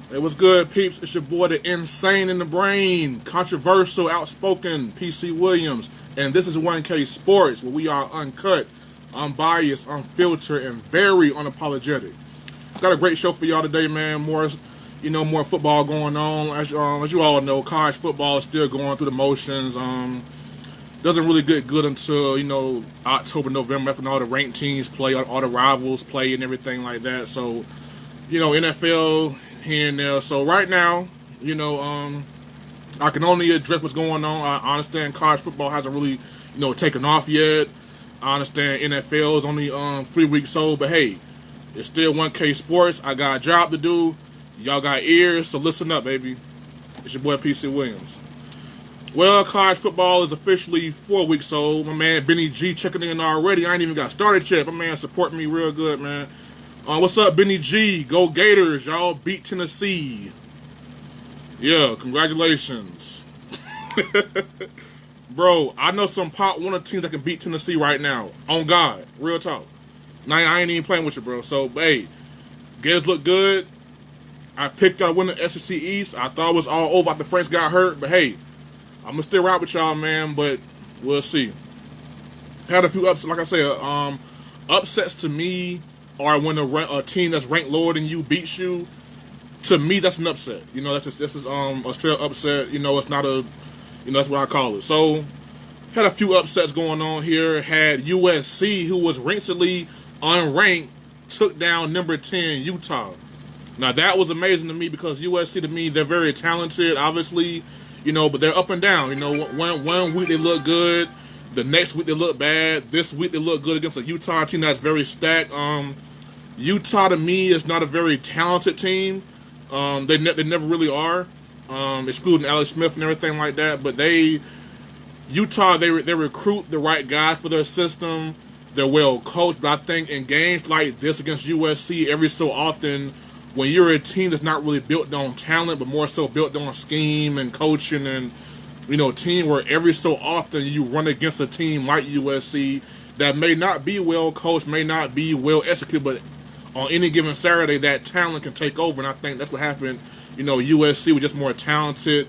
Hey, what's good, peeps? It's your boy, the insane in the brain, controversial, outspoken PC Williams, and this is 1K Sports, where we are uncut, unbiased, unfiltered, and very unapologetic. Got a great show for y'all today, man. More football going on. As you all know, college football is still going through the motions. Doesn't really get good until October, November, after all the ranked teams play, all the rivals play, and everything like that. So, NFL here and there. So right now, I can only address what's going on. I understand college football hasn't really, taken off yet. I understand NFL is only 3 weeks old, but hey, it's still 1K Sports. I got a job to do. Y'all got ears, so listen up, baby. It's your boy PC Williams. Well, college football is officially 4 weeks old. My man Benny G checking in already. I ain't even got started yet. My man supporting me real good, man. What's up, Benny G? Go Gators. Y'all beat Tennessee. Yeah, congratulations. Bro, I know some Pop Warner teams that can beat Tennessee right now. On God. Real talk. Now, I ain't even playing with you, bro. So, hey, Gators look good. I picked out winning the SEC East. I thought it was all over after French got hurt. But, hey, I'm going to still ride with y'all, man. But we'll see. Had a few upsets. Like I said, upsets to me are when a team that's ranked lower than you beats you. To me, that's an upset. This is a straight upset. It's not a, that's what I call it. So, had a few upsets going on here. Had USC, who was recently unranked, took down number 10 Utah. Now that was amazing to me because USC, to me, they're very talented, obviously, but they're up and down. One week they look good, the next week they look bad. This week they look good against a Utah team that's very stacked. Utah, to me, is not a very talented team. They never really are, excluding Alex Smith and everything like that. But Utah, they recruit the right guy for their system. They're well coached. But I think in games like this against USC, every so often, when you're a team that's not really built on talent, but more so built on scheme and coaching and, team where every so often you run against a team like USC that may not be well coached, may not be well executed, but on any given Saturday, that talent can take over, and I think that's what happened. USC was just more talented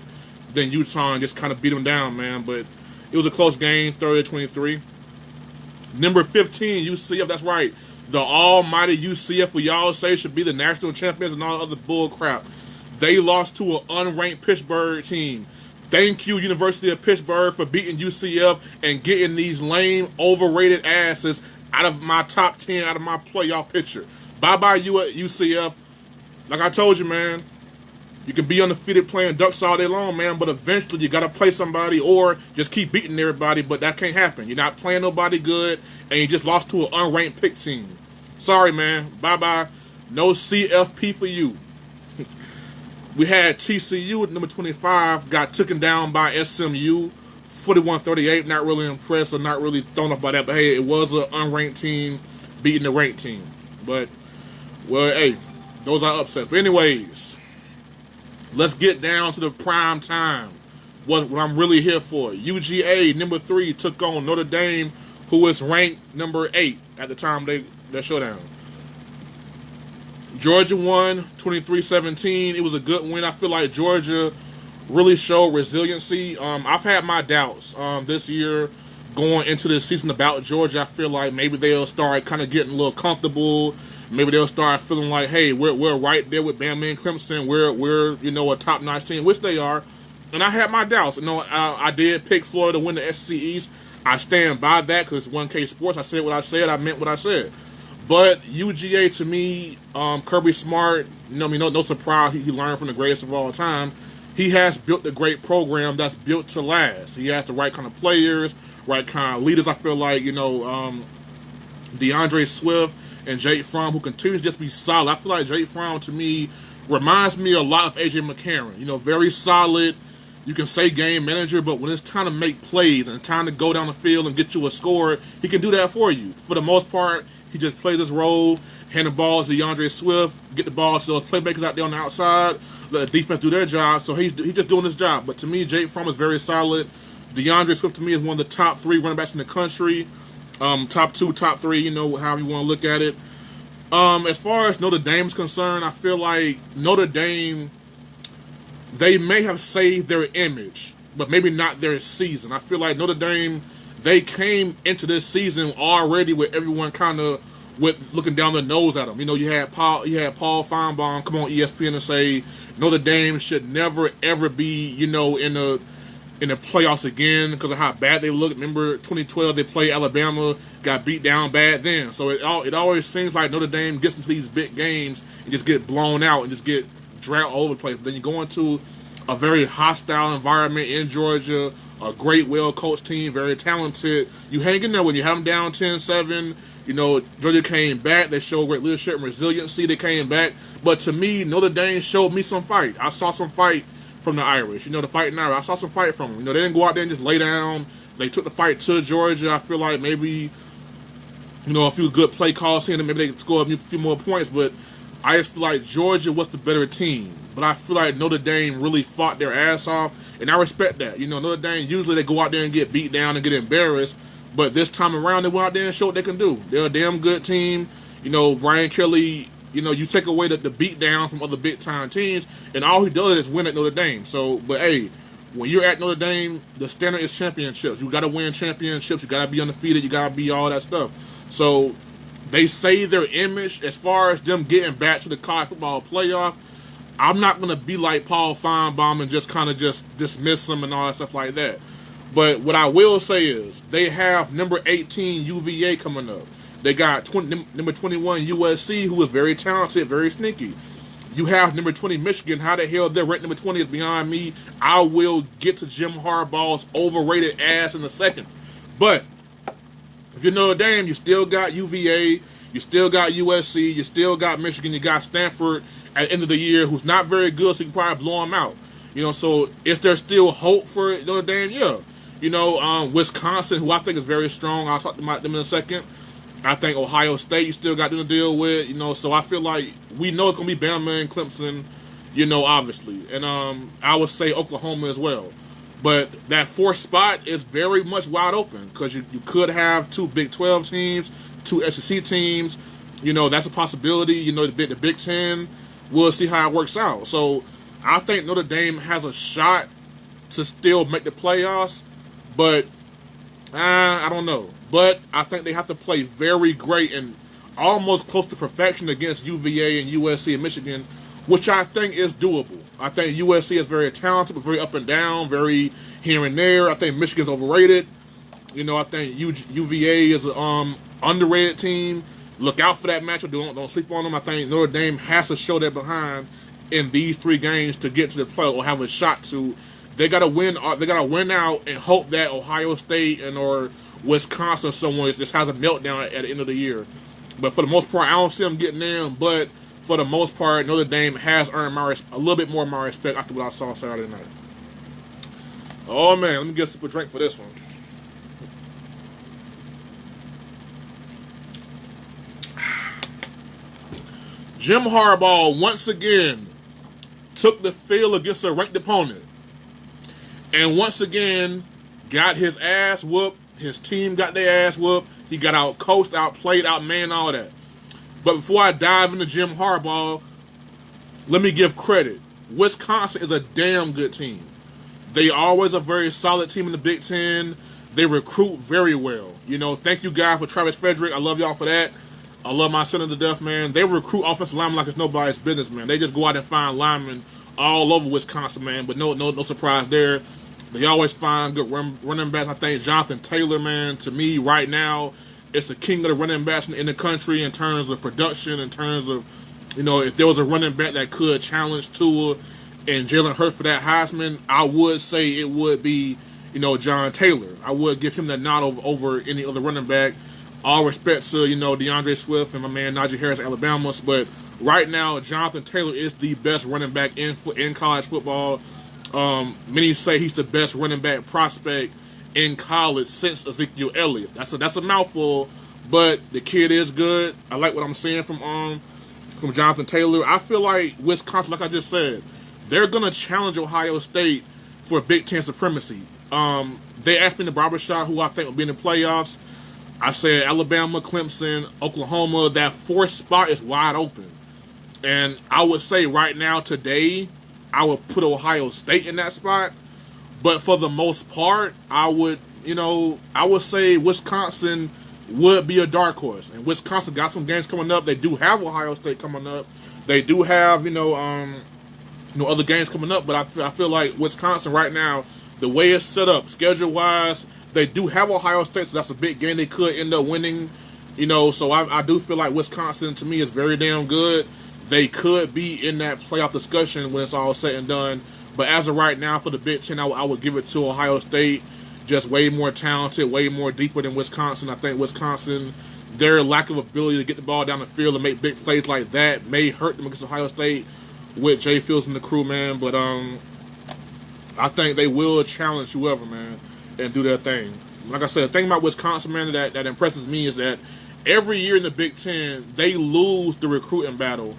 than Utah and just kind of beat them down, man. But it was a close game, 30-23. Number 15, UCF, that's right. The almighty UCF, who y'all say should be the national champions and all other bull crap. They lost to an unranked Pittsburgh team. Thank you, University of Pittsburgh, for beating UCF and getting these lame, overrated asses out of my top 10, out of my playoff picture. Bye-bye, UCF. Like I told you, man, you can be undefeated playing ducks all day long, man, but eventually you got to play somebody or just keep beating everybody, but that can't happen. You're not playing nobody good, and you just lost to an unranked pick team. Sorry, man. Bye-bye. No CFP for you. We had TCU at number 25, got taken down by SMU, 41-38. Not really impressed or not really thrown off by that, but hey, it was an unranked team beating the ranked team. But, well, hey, those are upsets. But anyways, let's get down to the prime time. What I'm really here for. UGA, number 3, took on Notre Dame, who is ranked number 8 at the time of their showdown. Georgia won 23-17. It was a good win. I feel like Georgia really showed resiliency. I've had my doubts this year going into this season about Georgia. I feel like maybe they'll start kind of getting a little comfortable. Maybe they'll start feeling like, hey, we're right there with Bama and Clemson. We're a top-notch team, which they are. And I had my doubts. I did pick Florida to win the SEC East. I stand by that because it's 1K Sports. I said what I said. I meant what I said. But UGA, to me, Kirby Smart, no surprise. He learned from the greatest of all time. He has built a great program that's built to last. He has the right kind of players, right kind of leaders. I feel like, DeAndre Swift and Jake Fromm, who continues to just be solid. I feel like Jake Fromm, to me, reminds me a lot of A.J. McCarron. Very solid. You can say game manager, but when it's time to make plays and time to go down the field and get you a score, he can do that for you. For the most part, he just plays this role, hand the ball to DeAndre Swift, get the ball to those playmakers out there on the outside, let the defense do their job. So he's just doing his job. But to me, Jake Fromm is very solid. DeAndre Swift, to me, is one of the top 3 running backs in the country. Top 2, top 3, however you want to look at it. As far as Notre Dame's concerned, I feel like Notre Dame, they may have saved their image, but maybe not their season. I feel like Notre Dame, they came into this season already with everyone kind of with looking down their nose at them. You know, you had Paul Feinbaum come on ESPN and say Notre Dame should never ever be, you know, in the playoffs again because of how bad they look. Remember 2012 they played Alabama, got beat down bad then. So it always seems like Notre Dame gets into these big games and just get blown out and just get dragged all over the place. But then you go into a very hostile environment in Georgia, a great, well-coached team, very talented. You hang in there when you have them down 10-7. You know, Georgia came back. They showed great leadership and resiliency. They came back. But to me, Notre Dame showed me some fight. I saw some fight from the Irish. You know, the Fighting Irish. I saw some fight from them. You know, they didn't go out there and just lay down. They took the fight to Georgia. I feel like maybe, you know, a few good play calls here and maybe they could score a few more points. But I just feel like Georgia was the better team. But I feel like Notre Dame really fought their ass off. And I respect that. You know, Notre Dame, usually they go out there and get beat down and get embarrassed. But this time around, they went out there and showed what they can do. They're a damn good team. You know, Brian Kelly, you know, you take away the beat down from other big-time teams, and all he does is win at Notre Dame. So, but hey, when you're at Notre Dame, the standard is championships. You got to win championships. You got to be undefeated. You got to be all that stuff. So they say their image as far as them getting back to the college football playoff. I'm not going to be like Paul Feinbaum and just kind of just dismiss them and all that stuff like that. But what I will say is they have number 18 UVA coming up. They got number 21 USC, who is very talented, very sneaky. You have number 20 Michigan. How the hell they're ranked number 20 is beyond me. I will get to Jim Harbaugh's overrated ass in a second. But if you're Notre Dame, you still got UVA, you still got USC, you still got Michigan, you got Stanford at the end of the year, who's not very good, so you can probably blow them out. You know, so is there still hope for Notre Dame? Yeah. You know, Wisconsin, who I think is very strong. I'll talk about them in a second. I think Ohio State, you still got them to deal with. You know, so I feel like we know it's going to be Bama and Clemson, you know, obviously. And I would say Oklahoma as well. But that fourth spot is very much wide open because you could have two Big 12 teams, two SEC teams. You know, that's a possibility. You know, the Big 10, we'll see how it works out. So I think Notre Dame has a shot to still make the playoffs. But I don't know. But I think they have to play very great and almost close to perfection against UVA and USC and Michigan, which I think is doable. I think USC is very talented, but very up and down, very here and there. I think Michigan's overrated. You know, I think UVA is an underrated team. Look out for that matchup. Don't sleep on them. I think Notre Dame has to show their behind in these three games to get to the play or have a shot to. They gotta win. They gotta win out and hope that Ohio State or Wisconsin, someone just has a meltdown at the end of the year. But for the most part, I don't see them getting in. But for the most part, Notre Dame has earned a little bit more of my respect after what I saw Saturday night. Oh man, let me get a sip of drink for this one. Jim Harbaugh once again took the field against a ranked opponent. And once again, got his ass whooped. His team got their ass whooped. He got out-coached, outplayed, outmanned, all that. But before I dive into Jim Harbaugh, let me give credit. Wisconsin is a damn good team. They always a very solid team in the Big Ten. They recruit very well. You know, thank you guys for Travis Frederick. I love y'all for that. I love my center to death, man. They recruit offensive linemen like it's nobody's business, man. They just go out and find linemen all over Wisconsin, man. But no surprise there. They always find good running backs. I think Jonathan Taylor, man, to me right now, is the king of the running backs in the country in terms of production, in terms of, you know, if there was a running back that could challenge Tua and Jalen Hurts for that Heisman, I would say it would be, you know, John Taylor. I would give him the nod over any other running back. All respect to, you know, DeAndre Swift and my man Najee Harris, Alabama. But right now, Jonathan Taylor is the best running back in college football. Many say he's the best running back prospect in college since Ezekiel Elliott. That's a mouthful, but the kid is good. I like what I'm seeing from Jonathan Taylor. I feel like Wisconsin, like I just said, they're gonna challenge Ohio State for Big Ten supremacy. They asked me in the barbershop who I think will be in the playoffs. I said Alabama, Clemson, Oklahoma, that fourth spot is wide open. And I would say right now, today, I would put Ohio State in that spot. But for the most part, I would say Wisconsin would be a dark horse. And Wisconsin got some games coming up. They do have Ohio State coming up. They do have, other games coming up. But I feel like Wisconsin right now, the way it's set up, schedule-wise, they do have Ohio State, so that's a big game they could end up winning. So I do feel like Wisconsin, to me, is very damn good. They could be in that playoff discussion when it's all said and done. But as of right now, for the Big Ten, I would give it to Ohio State. Just way more talented, way more deeper than Wisconsin. I think Wisconsin, their lack of ability to get the ball down the field and make big plays like that may hurt them against Ohio State with Jay Fields and the crew, man. But I think they will challenge whoever, man, and do their thing. Like I said, the thing about Wisconsin, man, that impresses me is that every year in the Big Ten, they lose the recruiting battle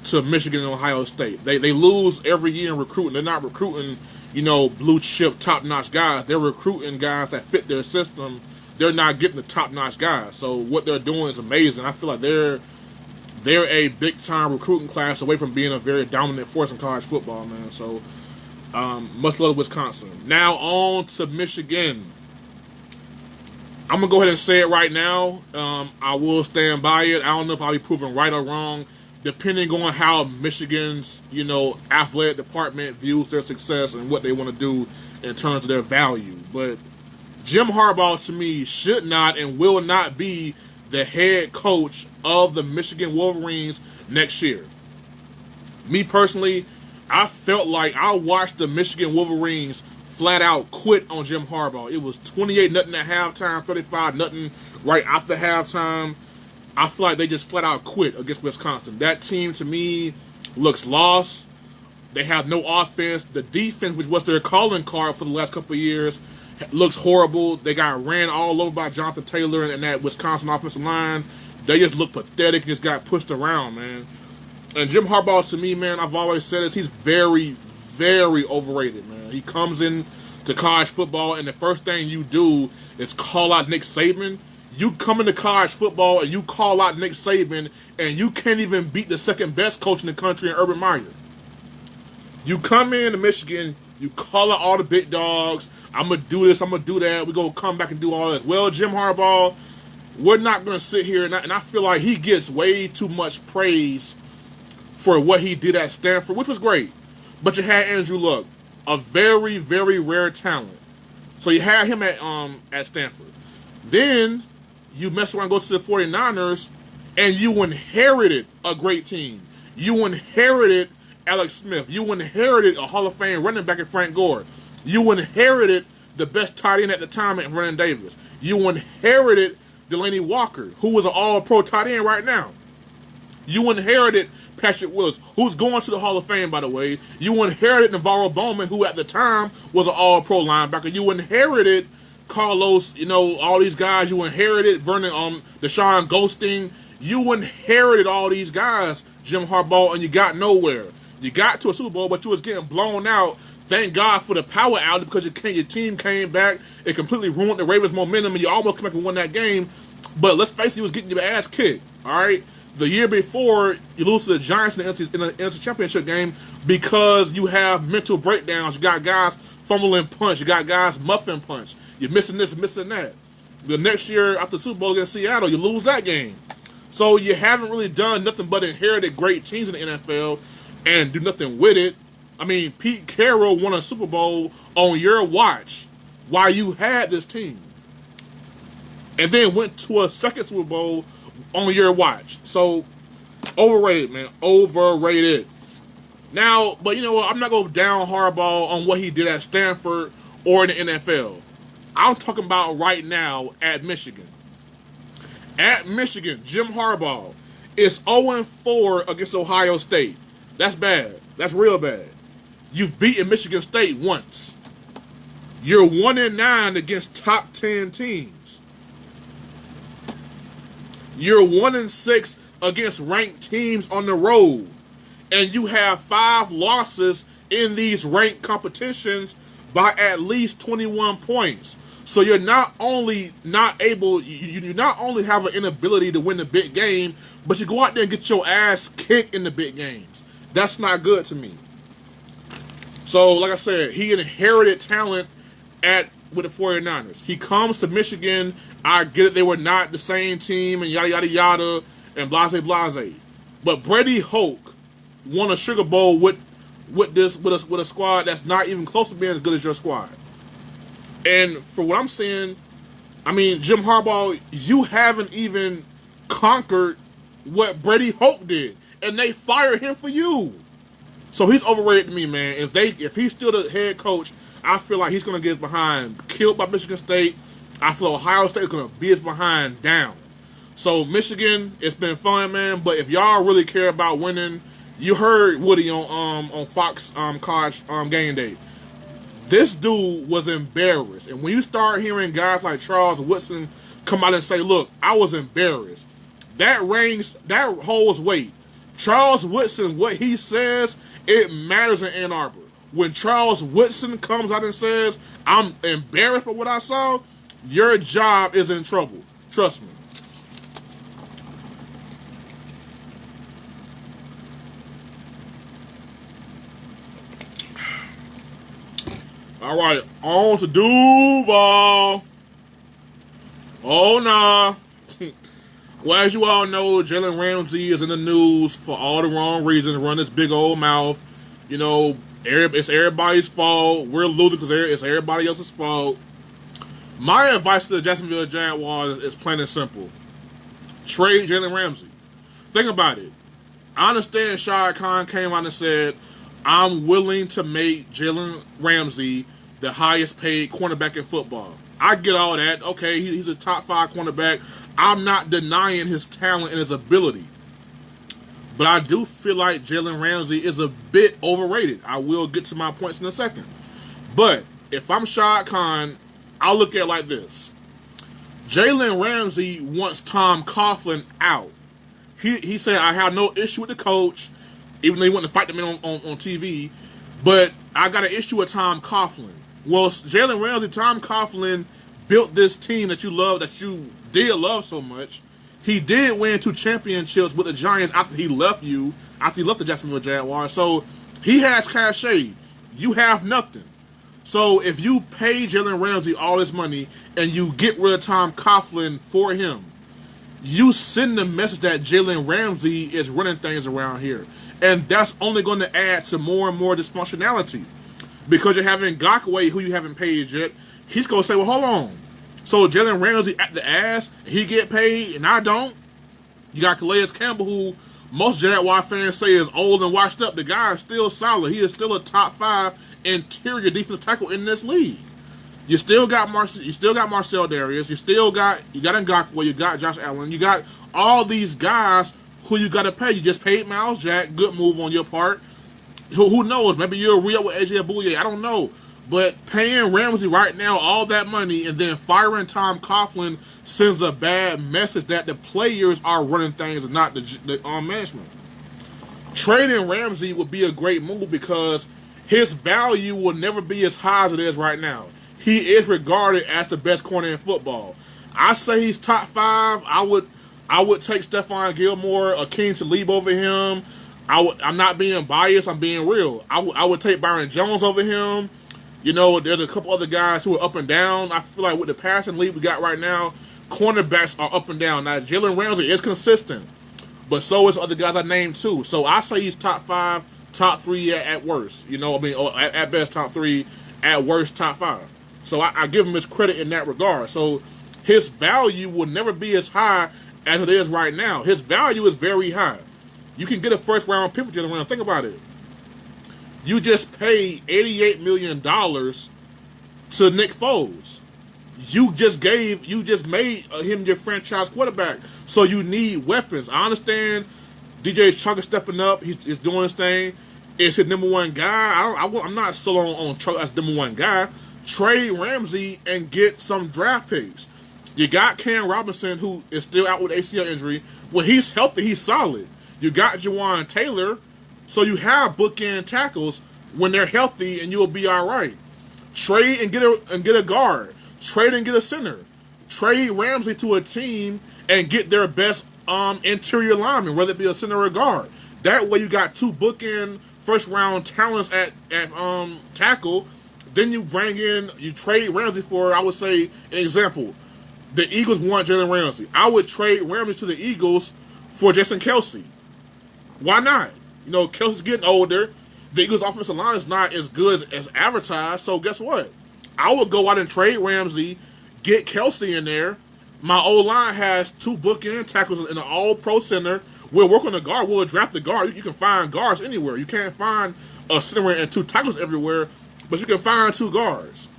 to Michigan and Ohio State. They lose every year in recruiting. They're not recruiting, blue chip, top-notch guys. They're recruiting guys that fit their system. They're not getting the top-notch guys. So what they're doing is amazing. I feel like they're a big-time recruiting class away from being a very dominant force in college football, man. So much love to Wisconsin. Now on to Michigan. I'm going to go ahead and say it right now. I will stand by it. I don't know if I'll be proven right or wrong, depending on how Michigan's, athletic department views their success and what they want to do in terms of their value. But Jim Harbaugh, to me, should not and will not be the head coach of the Michigan Wolverines next year. Me personally, I felt like I watched the Michigan Wolverines flat out quit on Jim Harbaugh. It was 28-0 at halftime, 35-0 right after halftime. I feel like they just flat out quit against Wisconsin. That team, to me, looks lost. They have no offense. The defense, which was their calling card for the last couple of years, looks horrible. They got ran all over by Jonathan Taylor and that Wisconsin offensive line. They just look pathetic and just got pushed around, man. And Jim Harbaugh, to me, man, I've always said this, he's very, very overrated, man. He comes in to college football, and the first thing you do is call out Nick Saban. You come into college football and you call out Nick Saban, and you can't even beat the second best coach in the country in Urban Meyer. You come into Michigan, you call out all the big dogs. I'm going to do this, I'm going to do that. We're going to come back and do all this. Well, Jim Harbaugh, we're not going to sit here, and I feel like he gets way too much praise for what he did at Stanford, which was great. But you had Andrew Luck, a very, very rare talent. So you had him at Stanford. Then you mess around, go to the 49ers, and you inherited a great team. You inherited Alex Smith. You inherited a Hall of Fame running back in Frank Gore. You inherited the best tight end at the time at Vernon Davis. You inherited Delaney Walker, who was an all-pro tight end right now. You inherited Patrick Willis, who's going to the Hall of Fame, by the way. You inherited Navarro Bowman, who at the time was an all-pro linebacker. You inherited Carlos, all these guys. You inherited Vernon, Deshaun Ghosting. You inherited all these guys, Jim Harbaugh, and you got nowhere. You got to a Super Bowl, but you was getting blown out. Thank God for the power outage, because your team came back. It completely ruined the Ravens' momentum, and you almost came back and won that game. But let's face it, you was getting your ass kicked, all right? The year before, you lose to the Giants in the NFC Championship game because you have mental breakdowns. You got guys fumbling punch. You got guys muffin punch. You're missing this and missing that. The next year after the Super Bowl against Seattle, you lose that game. So you haven't really done nothing but inherited great teams in the NFL and do nothing with it. I mean, Pete Carroll won a Super Bowl on your watch while you had this team. And then went to a second Super Bowl on your watch. So, overrated, man. Overrated. Now, but you know what? I'm not going to down Harbaugh on what he did at Stanford or in the NFL. I'm talking about right now at Michigan. At Michigan, Jim Harbaugh is 0-4 against Ohio State. That's bad. That's real bad. You've beaten Michigan State once. You're 1-9 against top 10 teams. You're 1-6 against ranked teams on the road. And you have 5 losses in these ranked competitions by at least 21 points. So you're not only not able, you not only have an inability to win the big game, but you go out there and get your ass kicked in the big games. That's not good to me. So, like I said, he inherited talent with the 49ers. He comes to Michigan. I get it, they were not the same team and yada, yada, yada, and blase, blase. But Brady Hoke won a Sugar Bowl with a squad that's not even close to being as good as your squad. And for what I'm saying, I mean, Jim Harbaugh, you haven't even conquered what Brady Hoke did, and they fired him for you. So he's overrated to me, man. If he's still the head coach, I feel like he's going to get his behind killed by Michigan State. I feel Ohio State is going to be his behind down. So Michigan, it's been fun, man. But if y'all really care about winning, you heard Woody on Fox College Game Day. This dude was embarrassed. And when you start hearing guys like Charles Woodson come out and say, look, I was embarrassed, that holds weight. Charles Woodson, what he says, it matters in Ann Arbor. When Charles Woodson comes out and says, I'm embarrassed by what I saw, your job is in trouble. Trust me. All right, on to Duval. Oh, nah. Well, as you all know, Jalen Ramsey is in the news for all the wrong reasons, run his big old mouth. You know, it's everybody's fault. We're losing because it's everybody else's fault. My advice to the Jacksonville Jaguars is plain and simple. Trade Jalen Ramsey. Think about it. I understand Shad Khan came out and said, I'm willing to make Jalen Ramsey the highest paid cornerback in football. I get all that. Okay, he's a top 5 cornerback. I'm not denying his talent and his ability. But I do feel like Jalen Ramsey is a bit overrated. I will get to my points in a second. But if I'm Shad Khan, I'll look at it like this. Jalen Ramsey wants Tom Coughlin out. He said, I have no issue with the coach, even though he wanted to fight the man on TV, but I got an issue with Tom Coughlin. Well, Jalen Ramsey, Tom Coughlin built this team that you love, that you did love so much. He did win 2 championships with the Giants after he left the Jacksonville Jaguars. So he has cachet. You have nothing. So if you pay Jalen Ramsey all this money and you get rid of Tom Coughlin for him, you send the message that Jalen Ramsey is running things around here. And that's only going to add to more and more dysfunctionality. Because you're having Ngakoue, who you haven't paid yet, he's going to say, well, hold on. So Jalen Ramsey at the ass, he get paid, and I don't. You got Calais Campbell, who most Jaguar fans say is old and washed up. The guy is still solid. He is still a top 5 interior defensive tackle in this league. You still got Marcel Darius. You got Ngakoue. You got Josh Allen. You got all these guys who you got to pay. You just paid Miles Jack. Good move on your part. Who knows? Maybe you'll re-up with AJ Abouye. I don't know. But paying Ramsey right now all that money and then firing Tom Coughlin sends a bad message that the players are running things and not the management. Trading Ramsey would be a great move because his value will never be as high as it is right now. He is regarded as the best corner in football. I say he's top 5. I would take Stephon Gilmore, Akeem Talib over him. I'm not being biased. I'm being real. I would take Byron Jones over him. You know, there's a couple other guys who are up and down. I feel like with the passing lead we got right now, cornerbacks are up and down. Now, Jalen Ramsey is consistent, but so is other guys I named too. So I say he's top 5, top 3 at worst. You know, I mean, at best top 3, at worst top 5. So I give him his credit in that regard. So his value will never be as high as it is right now. His value is very high. You can get a first-round pick for Jalen Ramsey. Think about it. You just paid $88 million to Nick Foles. You just made him your franchise quarterback. So you need weapons. I understand DJ Chuck is stepping up. He's doing his thing. Is his number 1 guy? I'm not still on Chuck as number 1 guy. Trade Ramsey and get some draft picks. You got Cam Robinson, who is still out with ACL injury. When he's healthy, he's solid. You got Jawan Taylor. So you have bookend tackles when they're healthy, and you'll be all right. Trade and get a guard. Trade and get a center. Trade Ramsey to a team and get their best interior lineman, whether it be a center or a guard. That way you got 2 bookend first round talents at tackle. Then you trade Ramsey for, I would say, an example. The Eagles want Jalen Ramsey. I would trade Ramsey to the Eagles for Jason Kelce. Why not? Kelsey's getting older. The Eagles' offensive line is not as good as advertised. So guess what? I would go out and trade Ramsey, get Kelce in there. My O-line has 2 bookend tackles in an all-pro center. We'll work on the guard. We'll draft the guard. You can find guards anywhere. You can't find a center and 2 tackles everywhere, but you can find 2 guards.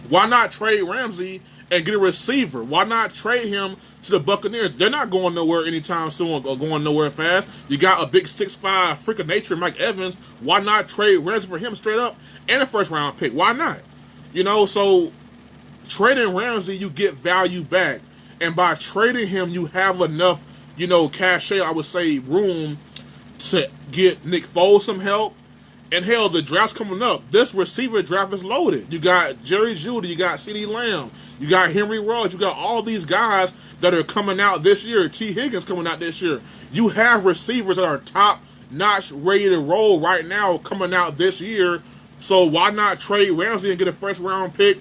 Why not trade Ramsey and get a receiver? Why not trade him to the Buccaneers? They're not going nowhere anytime soon or going nowhere fast. You got a big 6'5" freak of nature, Mike Evans. Why not trade Ramsey for him straight up and a first-round pick? Why not? So trading Ramsey, you get value back. And by trading him, you have enough, cachet, I would say, room to get Nick Foles some help. And hell, the draft's coming up. This receiver draft is loaded. You got Jerry Jeudy, you got CeeDee Lamb, you got Henry Ruggs, you got all these guys that are coming out this year. T. Higgins coming out this year. You have receivers that are top-notch, ready to roll right now coming out this year. So why not trade Ramsey and get a first-round pick?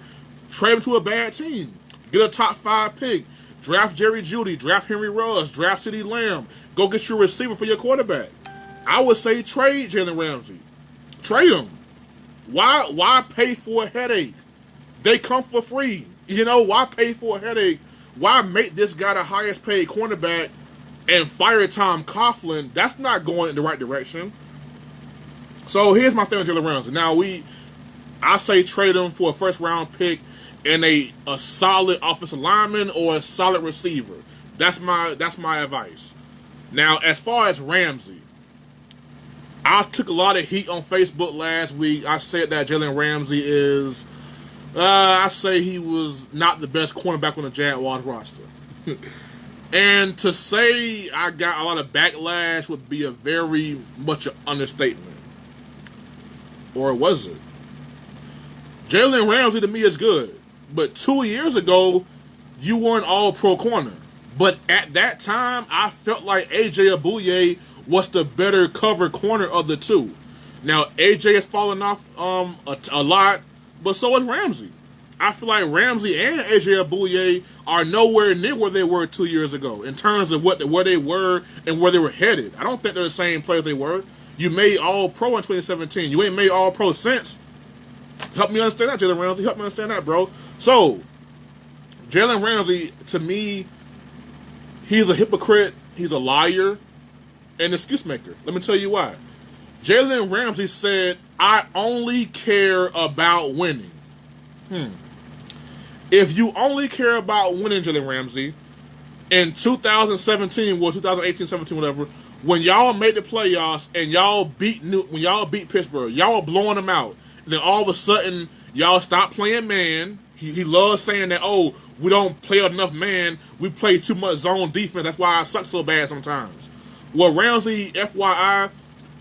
Trade him to a bad team. Get a top 5 pick. Draft Jerry Jeudy. Draft Henry Ruggs. Draft CeeDee Lamb. Go get your receiver for your quarterback. I would say trade Jalen Ramsey. Trade him. Why pay for a headache? They come for free. Why pay for a headache? Why make this guy the highest paid cornerback and fire Tom Coughlin? That's not going in the right direction. So here's my thing with Jalen Ramsey. Now I say trade him for a first round pick and a solid offensive lineman or a solid receiver. That's my advice. Now, as far as Ramsey, I took a lot of heat on Facebook last week. I said that Jalen Ramsey is, I say he was not the best cornerback on the Jaguars roster. And to say I got a lot of backlash would be a very much an understatement. Or was it? Jalen Ramsey to me is good. But 2 years ago, you were an all-pro corner. But at that time, I felt like A.J. Abouye was the better cover corner of the two. Now, A.J. has fallen off a lot, but so has Ramsey. I feel like Ramsey and A.J. Abouye are nowhere near where they were 2 years ago in terms of where they were and where they were headed. I don't think they're the same players they were. You made all-pro in 2017. You ain't made all-pro since. Help me understand that, Jalen Ramsey. Help me understand that, bro. So, Jalen Ramsey, to me, he's a hypocrite. He's a liar and excuse maker. Let me tell you why. Jalen Ramsey said, I only care about winning. If you only care about winning, Jalen Ramsey, in 2017, or 2018, 17, whatever, when y'all made the playoffs and y'all beat Pittsburgh, y'all were blowing them out. And then all of a sudden, y'all stopped playing man. He loves saying that, oh, we don't play enough man. We play too much zone defense. That's why I suck so bad sometimes. Well, Ramsey, FYI,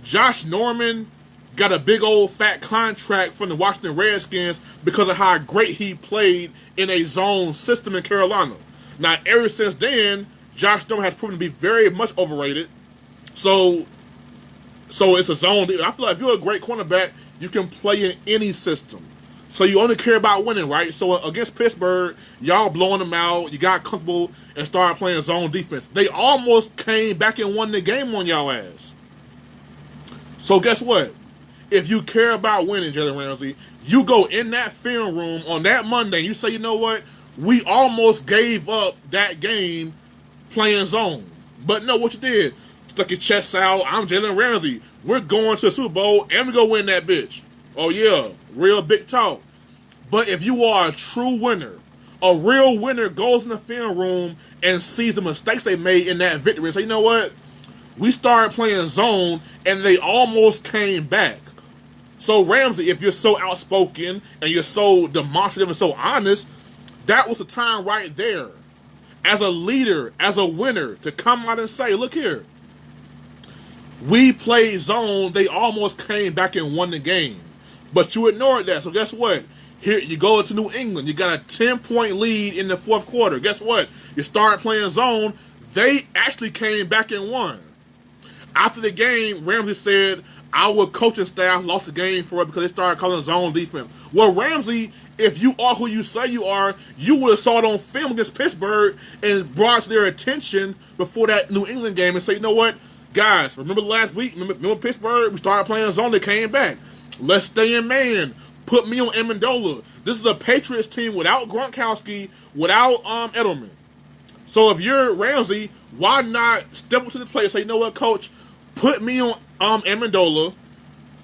Josh Norman got a big old fat contract from the Washington Redskins because of how great he played in a zone system in Carolina. Now, ever since then, Josh Norman has proven to be very much overrated. So it's a zone. I feel like if you're a great cornerback, you can play in any system. So you only care about winning, right? So against Pittsburgh, y'all blowing them out. You got comfortable and started playing zone defense. They almost came back and won the game on y'all ass. So guess what? If you care about winning, Jalen Ramsey, you go in that film room on that Monday, you say, you know what? We almost gave up that game playing zone. But no, what you did? Stuck your chest out. I'm Jalen Ramsey. We're going to the Super Bowl and we're going to win that bitch. Oh, yeah. Real big talk. But if you are a true winner, a real winner goes in the film room and sees the mistakes they made in that victory and say, you know what? We started playing zone and they almost came back. So, Ramsey, if you're so outspoken and you're so demonstrative and so honest, that was the time right there as a leader, as a winner, to come out and say, look here, we played zone, they almost came back and won the game. But you ignored that. So guess what? Here you go to New England. You got a 10-point lead in the fourth quarter. Guess what? You start playing zone. They actually came back and won. After the game, Ramsey said, our coaching staff lost the game for it because they started calling zone defense. Well, Ramsey, if you are who you say you are, you would have saw it on film against Pittsburgh and brought to their attention before that New England game and say, you know what, guys, remember last week? Remember Pittsburgh? We started playing zone. They came back. Let's stay in man. Put me on Amendola. This is a Patriots team without Gronkowski, without Edelman. So if you're Ramsey, why not step up to the plate and say, you know what, coach, put me on Amendola.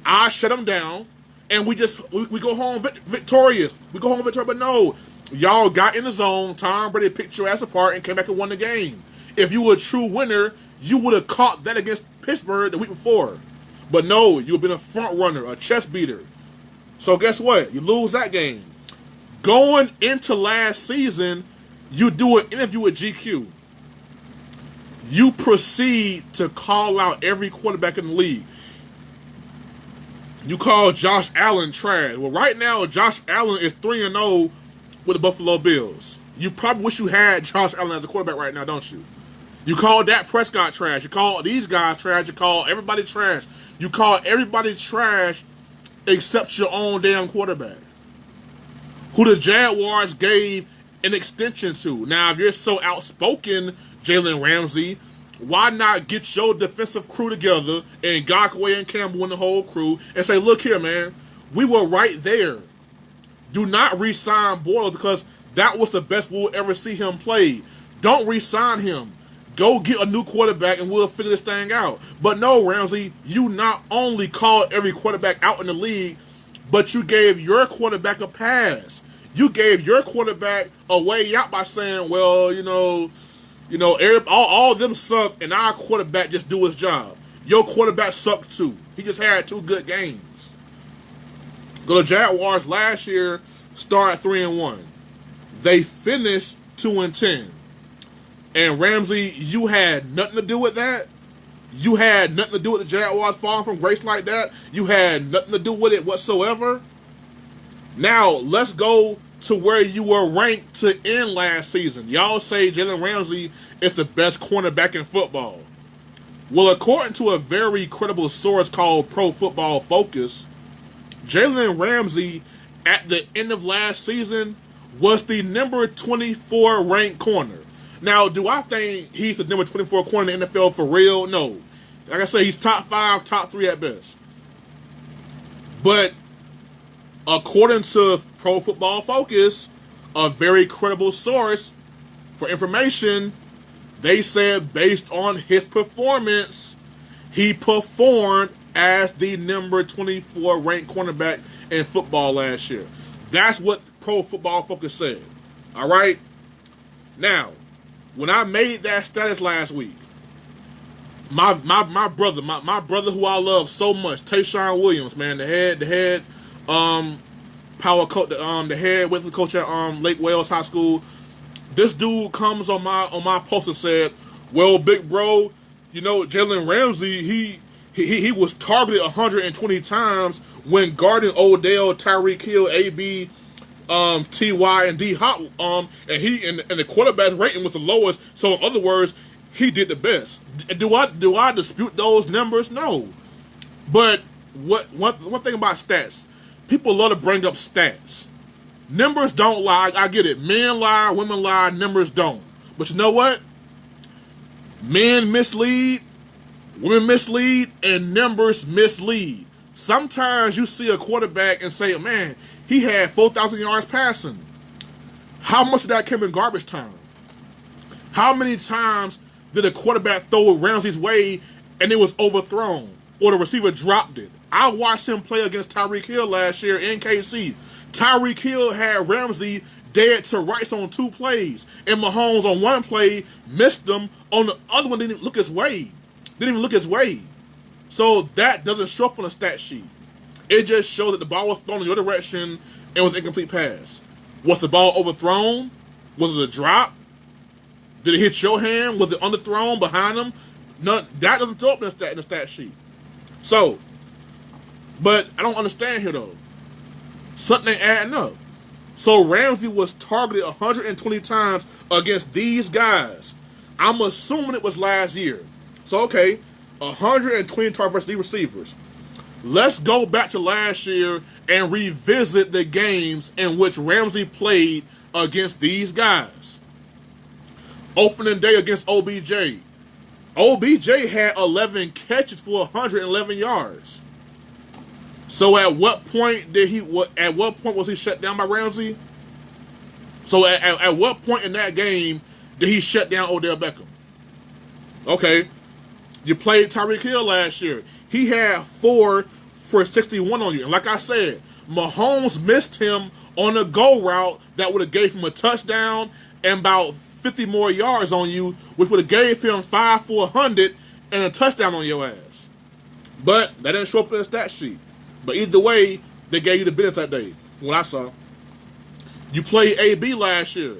I shut him down, and we go home victorious. We go home victorious, but no, y'all got in the zone. Tom Brady picked your ass apart and came back and won the game. If you were a true winner, you would have caught that against Pittsburgh the week before. But no, you have been a front runner, a chest beater. So guess what? You lose that game. Going into last season, you do an interview with GQ. You proceed to call out every quarterback in the league. You call Josh Allen trash. Well, right now, Josh Allen is 3-0 with the Buffalo Bills. You probably wish you had Josh Allen as a quarterback right now, don't you? You call Dak Prescott trash. You call these guys trash. You call everybody trash. You call everybody trash except your own damn quarterback, who the Jaguars gave an extension to. Now, if you're so outspoken, Jalen Ramsey, why not get your defensive crew together and Gakwe and Campbell and the whole crew and say, look here, man, we were right there. Do not re-sign Boyle because that was the best we'll ever see him play. Don't re-sign him. Go get a new quarterback and we'll figure this thing out. But no, Ramsey, you not only called every quarterback out in the league, but you gave your quarterback a pass. You gave your quarterback a way out by saying, well, all of them suck and our quarterback just do his job. Your quarterback sucked too. He just had 2 good games. The Jaguars last year started 3-1. They finished 2-10. And Ramsey, you had nothing to do with that. You had nothing to do with the Jaguars falling from grace like that. You had nothing to do with it whatsoever. Now, let's go to where you were ranked to end last season. Y'all say Jalen Ramsey is the best cornerback in football. Well, according to a very credible source called Pro Football Focus, Jalen Ramsey at the end of last season was the number 24 ranked corner. Now, do I think he's the number 24 corner in the NFL for real? No. Like I say, he's top 5, top 3 at best. But according to Pro Football Focus, a very credible source for information, they said based on his performance, he performed as the number 24 ranked cornerback in football last year. That's what Pro Football Focus said. All right? Now, when I made that status last week, my brother who I love so much, Tayshawn Williams, man, the head power coach, the head with the coach at Lake Wales High School. This dude comes on my post and said, "Well, big bro, Jalen Ramsey, he was targeted 120 times when guarding Odell, Tyreek Hill, AB, Ty, and D Hop, and the quarterback's rating was the lowest. So in other words, he did the best. Do I dispute those numbers? No. But one thing about stats, people love to bring up stats. Numbers don't lie. I get it. Men lie, women lie, numbers don't. But you know what? Men mislead, women mislead, and numbers mislead. Sometimes you see a quarterback and say, man, he had 4,000 yards passing. How much of that came in garbage time? How many times did a quarterback throw Ramsey's way and it was overthrown or the receiver dropped it? I watched him play against Tyreek Hill last year in KC. Tyreek Hill had Ramsey dead to rights on 2 plays, and Mahomes on 1 play missed them. On the other one, didn't even look his way. So that doesn't show up on the stat sheet. It just shows that the ball was thrown in your direction and was an incomplete pass. Was the ball overthrown? Was it a drop? Did it hit your hand? Was it underthrown behind him? None. That doesn't show up in the stat sheet. So, but I don't understand here though. Something ain't adding up. So Ramsey was targeted 120 times against these guys. I'm assuming it was last year. So, okay, 120 targets versus these receivers. Let's go back to last year and revisit the games in which Ramsey played against these guys. Opening day against OBJ. OBJ had 11 catches for 111 yards. So at what point was he shut down by Ramsey? So at what point in that game did he shut down Odell Beckham? Okay. You played Tyreek Hill last year. He had 4 for 61 on you. And like I said, Mahomes missed him on a go route that would have gave him a touchdown and about 50 more yards on you, which would have gave him 5 for 100 and a touchdown on your ass. But that didn't show up in the stat sheet. But either way, they gave you the business that day, from what I saw. You played AB last year.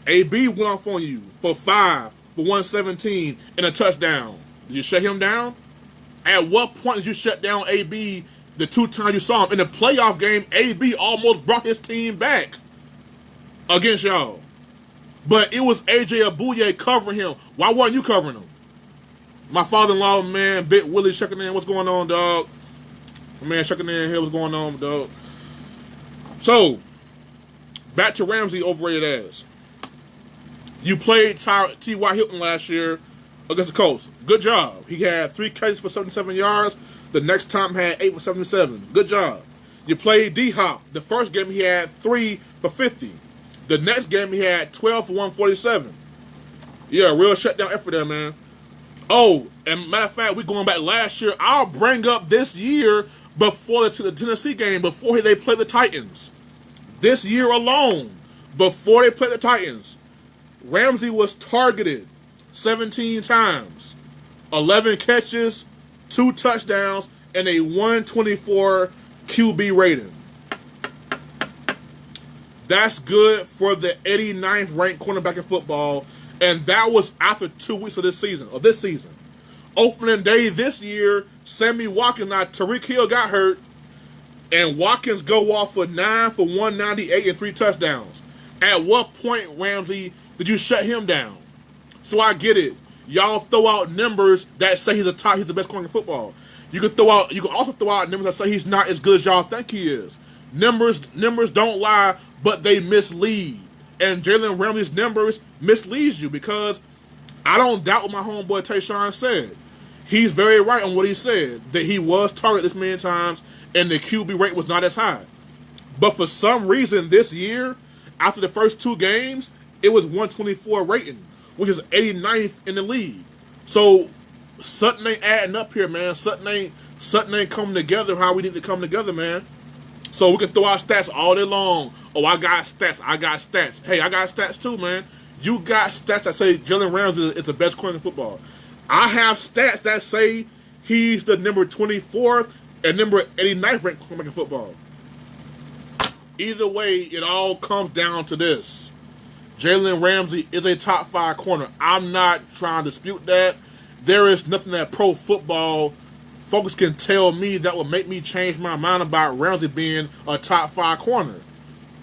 AB went off on you for 5 for 117 and a touchdown. Did you shut him down? At what point did you shut down AB the 2 times you saw him? In the playoff game, AB almost brought his team back against y'all. But it was AJ Abuye covering him. Why weren't you covering him? My father-in-law, man, Big Willie checking in. What's going on, dog? My man checking in here. What's going on, dog? So, back to Ramsey overrated ass. You played T.Y. Hilton last year against the Colts. Good job. He had 3 catches for 77 yards. The next time had 8 for 77. Good job. You played D-Hop. The first game he had 3 for 50. The next game he had 12 for 147. Yeah, real shutdown effort there, man. Oh, and matter of fact, we going back last year. I'll bring up this year before the Tennessee game, before they played the Titans. This year alone, before they played the Titans, Ramsey was targeted 17 times, 11 catches, 2 touchdowns, and a 124 QB rating. That's good for the 89th ranked cornerback in football, and that was after 2 weeks of this season. Opening day this year, Sammy Watkins, Tyreek Hill got hurt, and Watkins go off for 9 for 198 and 3 touchdowns. At what point, Ramsey, did you shut him down? So I get it. Y'all throw out numbers that say he's the best corner in football. You can also throw out numbers that say he's not as good as y'all think he is. Numbers don't lie, but they mislead. And Jalen Ramsey's numbers misleads you, because I don't doubt what my homeboy Tayshawn said. He's very right on what he said, that he was targeted this many times and the QB rate was not as high. But for some reason this year, after the first 2 games, it was 124 rating, which is 89th in the league. So something ain't adding up here, man. Something ain't coming together how we need to come together, man. So we can throw out stats all day long. Oh, I got stats. Hey, I got stats too, man. You got stats that say Jalen Ramsey is the best corner in football. I have stats that say he's the number 24th and number 89th ranked cornerback in football. Either way, it all comes down to this. Jalen Ramsey is a top 5 corner. I'm not trying to dispute that. There is nothing that pro football folks can tell me that will make me change my mind about Ramsey being a top 5 corner.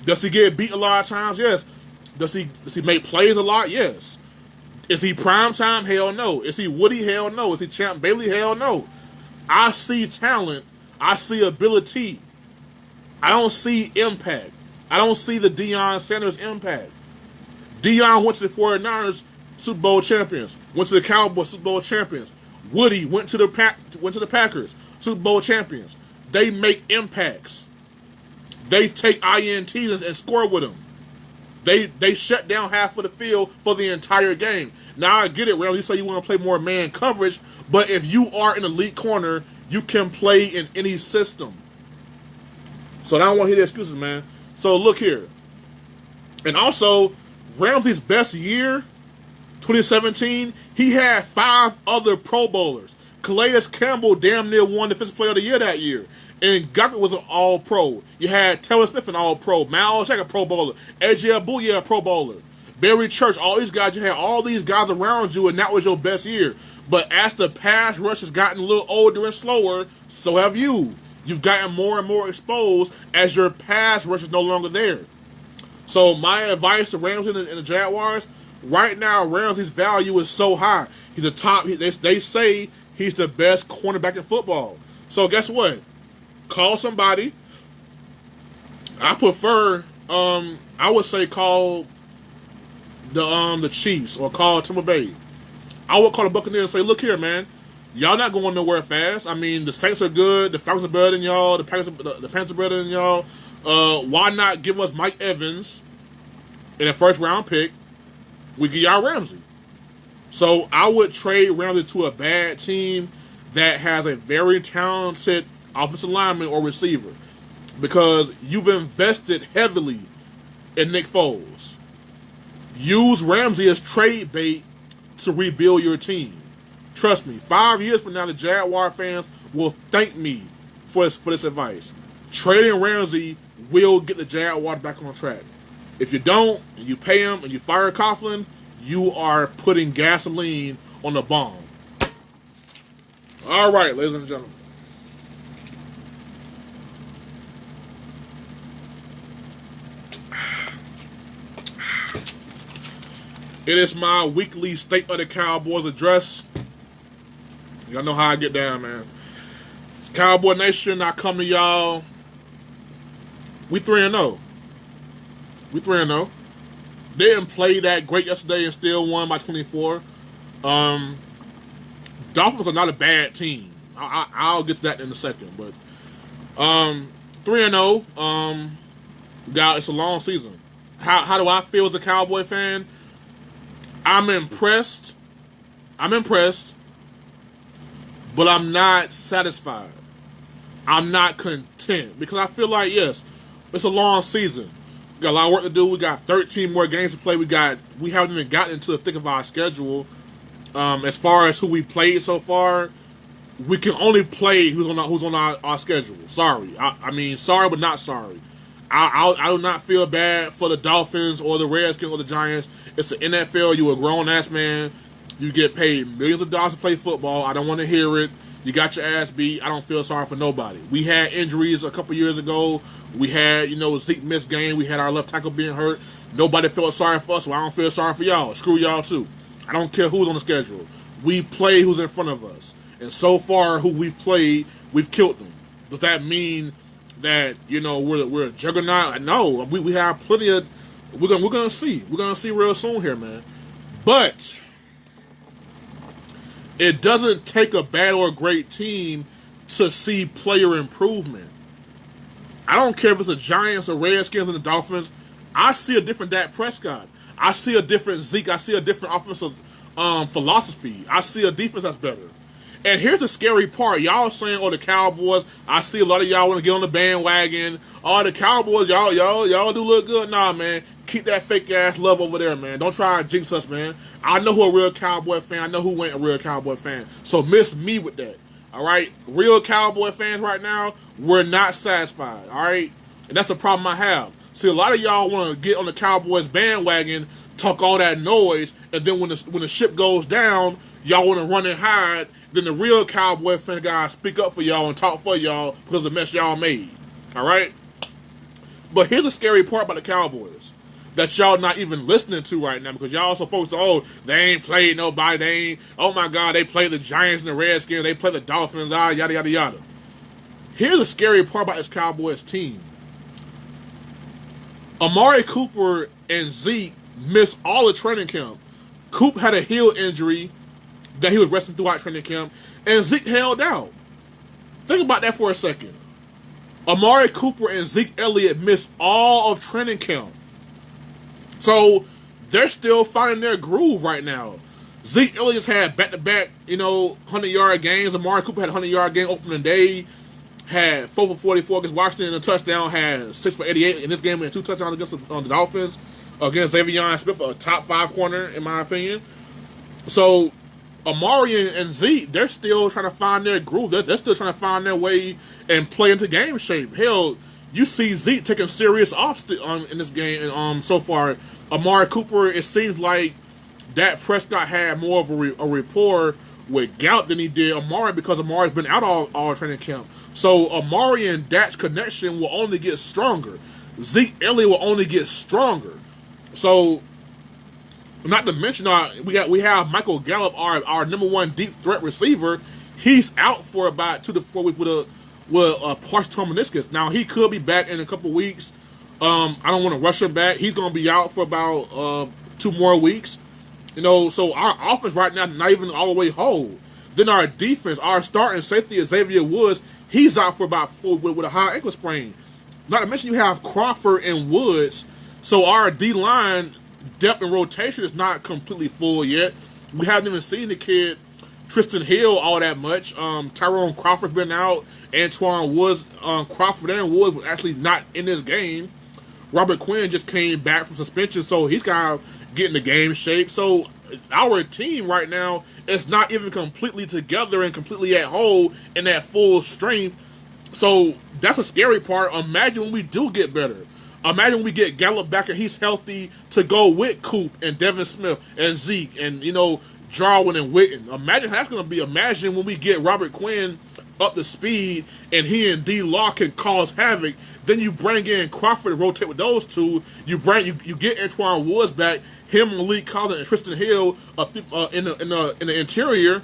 Does he get beat a lot of times? Yes. Does he make plays a lot? Yes. Is he prime time? Hell no. Is he Woody? Hell no. Is he Champ Bailey? Hell no. I see talent. I see ability. I don't see impact. I don't see the Deion Sanders impact. Deion went to the 49ers, Super Bowl champions. Went to the Cowboys, Super Bowl champions. Woody went to the Packers, Super Bowl champions. They make impacts. They take INTs and score with them. They shut down half of the field for the entire game. Now I get it, Ram. You say you want to play more man coverage, but if you are an elite corner, you can play in any system. So I don't want to hear the excuses, man. So look here. And also, Ramsey's best year, 2017, he had 5 other Pro Bowlers. Calais Campbell damn near won Defensive Player of the Year that year. And Gockett was an All-Pro. You had Taylor Smith an All-Pro. Miles Jack a Pro Bowler. AJ Abuye a Pro Bowler. Barry Church, all these guys, you had all these guys around you, and that was your best year. But as the pass rush has gotten a little older and slower, so have you. You've gotten more and more exposed as your pass rush is no longer there. So my advice to Ramsey and the Jaguars, right now Ramsey's value is so high. He's a top. They say he's the best cornerback in football. So guess what? Call somebody. I prefer. I would say call the Chiefs or call Tampa Bay. I would call the Buccaneers and say, look here, man. Y'all not going nowhere fast. I mean, the Saints are good. The Falcons are better than y'all. The Panthers are better than y'all. Why not give us Mike Evans in a first-round pick? We get y'all Ramsey. So I would trade Ramsey to a bad team that has a very talented offensive lineman or receiver, because you've invested heavily in Nick Foles. Use Ramsey as trade bait to rebuild your team. Trust me, 5 years from now, the Jaguar fans will thank me for this advice. Trading Ramsey will get the Jaguars back on track. If you don't, and you pay him, and you fire Coughlin, you are putting gasoline on the bomb. All right, ladies and gentlemen. It is my weekly State of the Cowboys address. Y'all know how I get down, man. Cowboy Nation, I come to y'all. We 3-0. We 3-0. Didn't play that great yesterday and still won by 24. Dolphins are not a bad team. I'll get to that in a second. But 3-0. It's a long season. How do I feel as a Cowboy fan? I'm impressed. But I'm not satisfied. I'm not content. Because I feel like, yes, it's a long season. We got a lot of work to do. We got 13 more games to play. We haven't even gotten into the thick of our schedule. As far as who we played so far, we can only play who's on our schedule. Sorry. I mean, sorry, but not sorry. I do not feel bad for the Dolphins or the Redskins or the Giants. It's the NFL. You a grown-ass man. You get paid millions of dollars to play football. I don't want to hear it. You got your ass beat. I don't feel sorry for nobody. We had injuries a couple years ago. We had, Zeke missed game. We had our left tackle being hurt. Nobody felt sorry for us, so I don't feel sorry for y'all. Screw y'all, too. I don't care who's on the schedule. We play who's in front of us. And so far, who we've played, we've killed them. Does that mean that, we're a juggernaut? No. We have plenty of... We're gonna see. We're going to see real soon here, man. But... it doesn't take a bad or a great team to see player improvement. I don't care if it's the Giants or Redskins and the Dolphins. I see a different Dak Prescott. I see a different Zeke. I see a different offensive philosophy. I see a defense that's better. And here's the scary part. Y'all saying, the Cowboys, I see a lot of y'all want to get on the bandwagon. The Cowboys, y'all do look good. Nah, man. Keep that fake-ass love over there, man. Don't try to jinx us, man. I know who a real Cowboy fan. I know who ain't a real Cowboy fan. So miss me with that, all right? Real Cowboy fans right now, we're not satisfied, all right? And that's the problem I have. See, a lot of y'all want to get on the Cowboys bandwagon, talk all that noise, and then when the ship goes down, y'all want to run and hide. Then the real Cowboy fan guys speak up for y'all and talk for y'all because of the mess y'all made. All right? But here's the scary part about the Cowboys that y'all not even listening to right now, because y'all also focus on, they ain't played nobody. They ain't, oh my God, they played the Giants and the Redskins. They played the Dolphins, yada, yada, yada. Here's the scary part about this Cowboys team. Amari Cooper and Zeke missed all the training camp. Coop had a heel injury that he was resting throughout training camp, and Zeke held out. Think about that for a second. Amari Cooper and Zeke Elliott missed all of training camp. So they're still finding their groove right now. Zeke Elliott's had back-to-back, 100-yard games. Amari Cooper had a 100-yard game opening day. Had 4 for 44 against Washington and a touchdown. Had 6 for 88 in this game and 2 touchdowns against the Dolphins. Against Xavier Smith, a top 5 corner, in my opinion. So Amari and Zeke, they're still trying to find their groove. They're still trying to find their way and play into game shape. Hell, you see Zeke taking serious off in this game so far. Amari Cooper, it seems like Dak Prescott had more of a rapport with Gout than he did Amari, because Amari's been out all training camp. So Amari and Dak's connection will only get stronger. Zeke Elliott will only get stronger. So, not to mention we have Michael Gallup, our number one deep threat receiver. He's out for about 2 to 4 weeks with a partial meniscus. Now he could be back in a couple weeks. I don't want to rush him back. He's going to be out for about 2 more weeks. So our offense right now not even all the way whole. Then our defense, our starting safety Xavier Woods, he's out for about 4 weeks with a high ankle sprain. Not to mention you have Crawford and Woods. So our D-line depth and rotation is not completely full yet. We haven't even seen the kid Tristan Hill all that much. Tyrone Crawford's been out. Antoine Woods, Crawford and Woods were actually not in this game. Robert Quinn just came back from suspension, so he's got to get in the game shape. So our team right now is not even completely together and completely at whole and at full strength. So that's a scary part. Imagine when we do get better. Imagine when we get Gallup back and he's healthy to go with Coop and Devin Smith and Zeke and, Jarwin and Witten. Imagine how that's going to be. Imagine when we get Robert Quinn up to speed and he and D-Law can cause havoc. Then you bring in Crawford and rotate with those two. You get Antoine Woods back, him, Malik Collins, and Tristan Hill in the interior.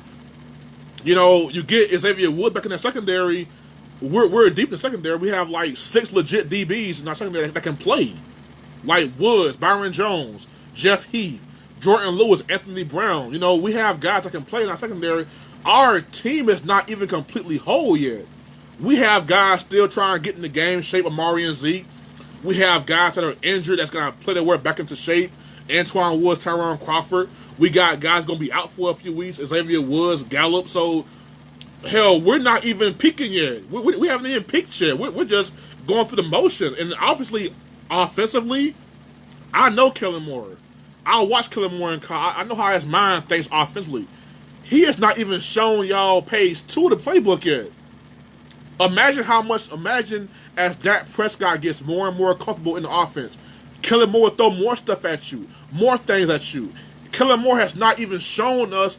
You get Xavier Woods back in that secondary. We're deep in the secondary. We have like 6 legit DBs in our secondary that can play. Like Woods, Byron Jones, Jeff Heath, Jordan Lewis, Anthony Brown. We have guys that can play in our secondary. Our team is not even completely whole yet. We have guys still trying to get in the game shape, Amari and Zeke. We have guys that are injured that's going to play their way back into shape. Antoine Woods, Tyrone Crawford. We got guys going to be out for a few weeks. Xavier Woods, Gallup. So, hell, we're not even peaking yet. We haven't even peaked yet. We're just going through the motion. And obviously, offensively, I know Kellen Moore. I watch Kellen Moore in college. I know how his mind thinks offensively. He has not even shown y'all page 2 of the playbook yet. Imagine as Dak Prescott gets more and more comfortable in the offense. Kellen Moore will throw more stuff at you, more things at you. Kellen Moore has not even shown us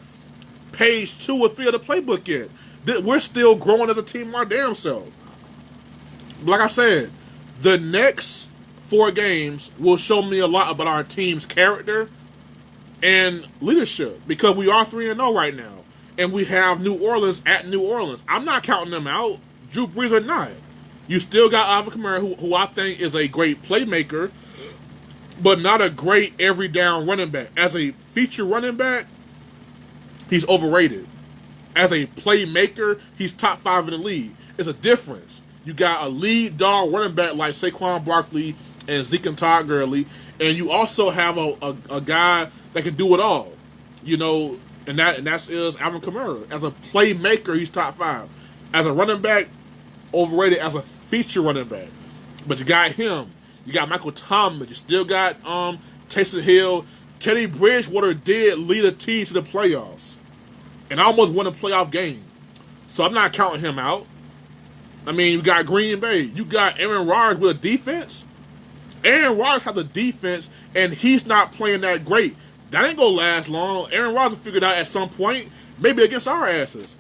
page 2 or 3 of the playbook yet. We're still growing as a team our damn self. Like I said, the next 4 games will show me a lot about our team's character and leadership because we are 3-0 right now. And we have New Orleans at New Orleans. I'm not counting them out. Drew Brees or not. You still got Alvin Kamara, who I think is a great playmaker, but not a great every down running back. As a feature running back, he's overrated. As a playmaker, he's top 5 in the league. It's a difference. You got a lead dog running back like Saquon Barkley and Zeke and Todd Gurley, and you also have a guy that can do it all. And that is Alvin Kamara. As a playmaker, he's top 5. As a running back, overrated as a feature running back. But you got him. You got Michael Thomas. You still got Taysom Hill. Teddy Bridgewater did lead a team to the playoffs and almost won a playoff game. So I'm not counting him out. I mean, you got Green Bay. You got Aaron Rodgers with a defense. Aaron Rodgers has a defense, and he's not playing that great. That ain't going to last long. Aaron Rodgers will figure it out at some point, maybe against our asses.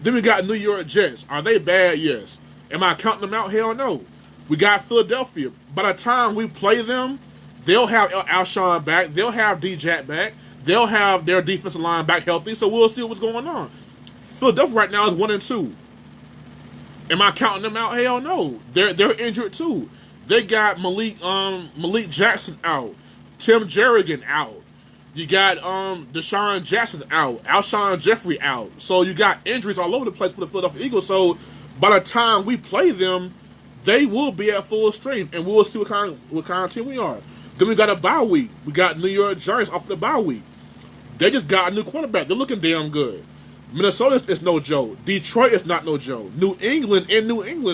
Then we got New York Jets. Are they bad? Yes. Am I counting them out? Hell no. We got Philadelphia. By the time we play them, they'll have Alshon back. They'll have D-Jack back. They'll have their defensive line back healthy, so we'll see what's going on. Philadelphia right now is 1-2. Am I counting them out? Hell no. They're injured too. They got Malik Jackson out. Tim Jerrigan out. You got Deshaun Jackson out. Alshon Jeffrey out. So you got injuries all over the place for the Philadelphia Eagles. So by the time we play them, they will be at full strength, and we'll see what kind of team we are. Then we got a bye week. We got New York Giants off the bye week. They just got a new quarterback. They're looking damn good. Minnesota is no joke. Detroit is not no joke. New England,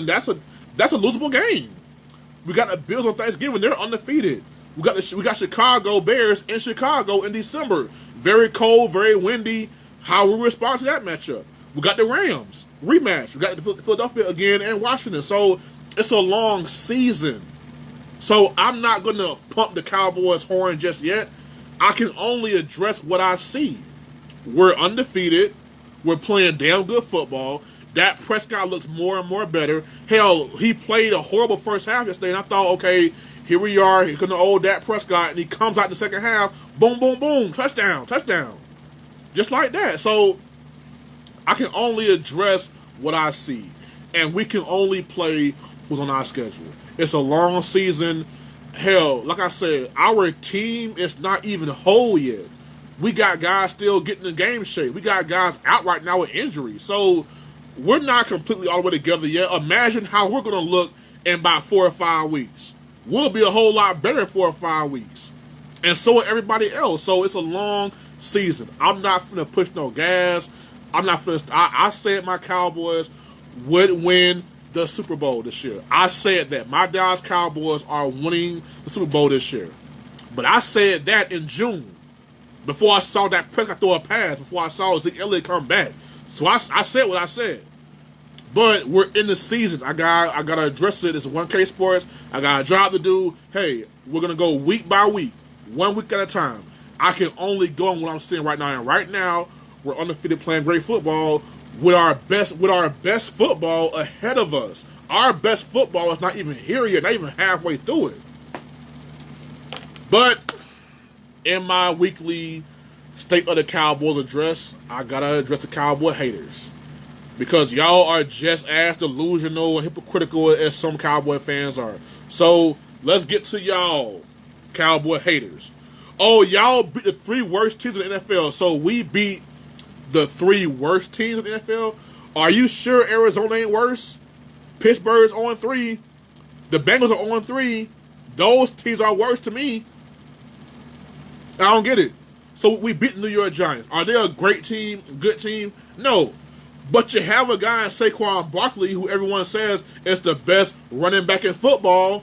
that's a losable game. We got the Bills on Thanksgiving. They're undefeated. We got Chicago Bears in Chicago in December. Very cold, very windy. How we respond to that matchup? We got the Rams rematch. We got Philadelphia again and Washington. So it's a long season. So I'm not going to pump the Cowboys' horn just yet. I can only address what I see. We're undefeated. We're playing damn good football. Dak Prescott looks more and more better. Hell, he played a horrible first half yesterday, and I thought, okay, here we are. Here comes the old Dak Prescott, and he comes out in the second half. Boom, boom, boom. Touchdown, touchdown. Just like that. So I can only address what I see, and we can only play who's on our schedule. It's a long season. Hell, like I said, our team is not even whole yet. We got guys still getting in game shape. We got guys out right now with injuries. So we're not completely all the way together yet. Imagine how we're going to look in about 4 or 5 weeks. We'll be a whole lot better in 4 or 5 weeks. And so will everybody else. So it's a long season. I'm not finna push no gas. I'm not finna. I said my Cowboys would win the Super Bowl this year. I said that. My Dallas Cowboys are winning the Super Bowl this year. But I said that in June. Before I saw that Prescott throw a pass. Before I saw Zeke Elliott come back. So I said what I said. But we're in the season. I gotta address it. It's 1K Sports. I got a job to do. Hey, we're gonna go week by week, 1 week at a time. I can only go on what I'm seeing right now. And right now, we're undefeated playing great football with our best football ahead of us. Our best football is not even here yet, not even halfway through it. But in my weekly State of the Cowboys address, I gotta address the Cowboy haters. Because y'all are just as delusional and hypocritical as some Cowboy fans are. So let's get to y'all, Cowboy haters. Oh, y'all beat the 3 worst teams in the NFL. So we beat the 3 worst teams in the NFL? Are you sure Arizona ain't worse? Pittsburgh's 0-3. The Bengals are 0-3. Those teams are worse to me. I don't get it. So we beat the New York Giants. Are they a great team, good team? No. But you have a guy in Saquon Barkley who everyone says is the best running back in football.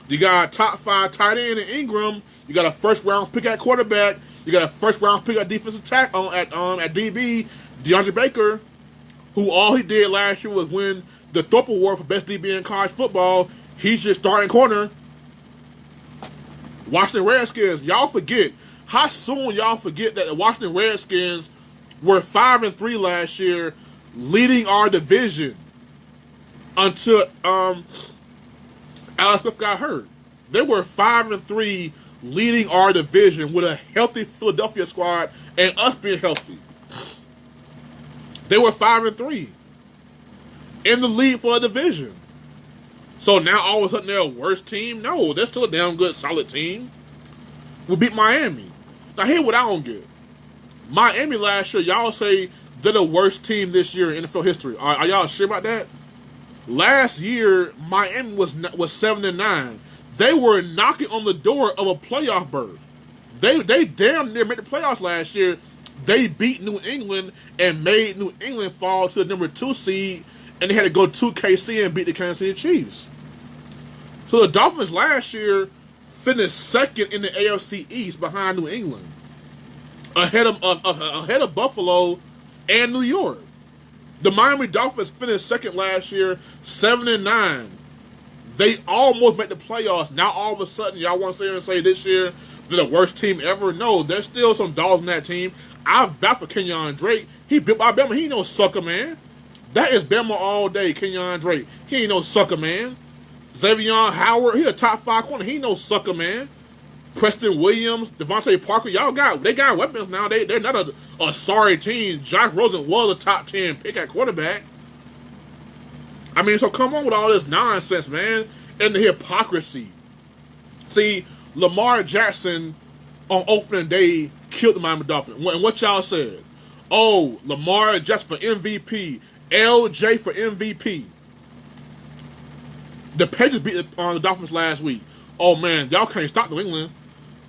You got a top 5 tight end in Ingram. You got a first-round pick at quarterback. You got a first-round pick at defensive tackle at DB, DeAndre Baker, who all he did last year was win the Thorpe Award for best DB in college football. He's your starting corner. Washington Redskins, y'all forget. How soon y'all forget that the Washington Redskins were 5-3 last year, leading our division until Alex Smith got hurt. They were 5-3, leading our division with a healthy Philadelphia squad and us being healthy. They were 5-3 in the lead for a division. So now all of a sudden they're a worse team? No, they're still a damn good, solid team. We beat Miami. Now here's what I don't get. Miami last year, y'all say they're the worst team this year in NFL history. Are y'all sure about that? Last year, Miami was 7-9. They were knocking on the door of a playoff berth. They damn near made the playoffs last year. They beat New England and made New England fall to the number 2 seed, and they had to go to KC and beat the Kansas City Chiefs. So the Dolphins last year finished second in the AFC East behind New England, ahead of Buffalo and New York. The Miami Dolphins finished second last year, 7-9. They almost made the playoffs. Now all of a sudden, y'all want to sit here and say this year they're the worst team ever? No, there's still some dogs in that team. I vouch for Kenyon Drake. He built by Bama. He ain't no sucker, man. That is Bama all day, Kenyon Drake. He ain't no sucker, man. Xavier Howard, he a top 5 corner. He ain't no sucker, man. Preston Williams, Devontae Parker, they got weapons now. They're not a sorry team. Josh Rosen was a top 10 pick at quarterback. I mean, so come on with all this nonsense, man, and the hypocrisy. See, Lamar Jackson on opening day killed the Miami Dolphins. And what y'all said? Oh, Lamar Jackson for MVP. LJ for MVP. The Patriots beat the Dolphins last week. Oh, man, y'all can't stop New England.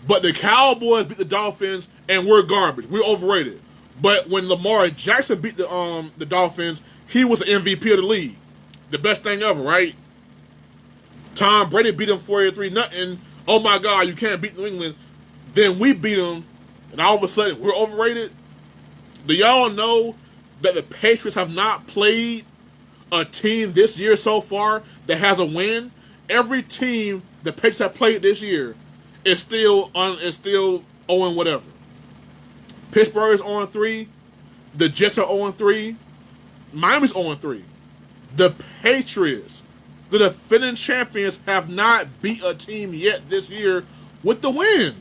But the Cowboys beat the Dolphins, and we're garbage. We're overrated. But when Lamar Jackson beat the Dolphins, he was the MVP of the league. The best thing ever, right? Tom Brady beat them 43-0. Oh, my God, you can't beat New England. Then we beat them, and all of a sudden, we're overrated. Do y'all know that the Patriots have not played a team this year so far that has a win? Every team the Patriots have played this year is still 0 whatever. Pittsburgh is 0-3. The Jets are 0-3. Miami's 0-3. The Patriots, the defending champions, have not beat a team yet this year with the win.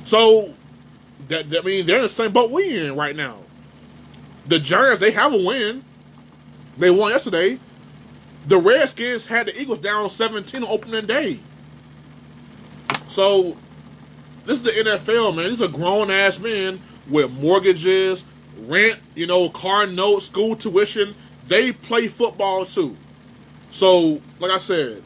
So, that means they're in the same boat we in right now. The Giants, they have a win. They won yesterday. The Redskins had the Eagles down 17 on opening day. So, this is the NFL, man. These are grown-ass men with mortgages, rent, car notes, school tuition. They play football, too. So, like I said,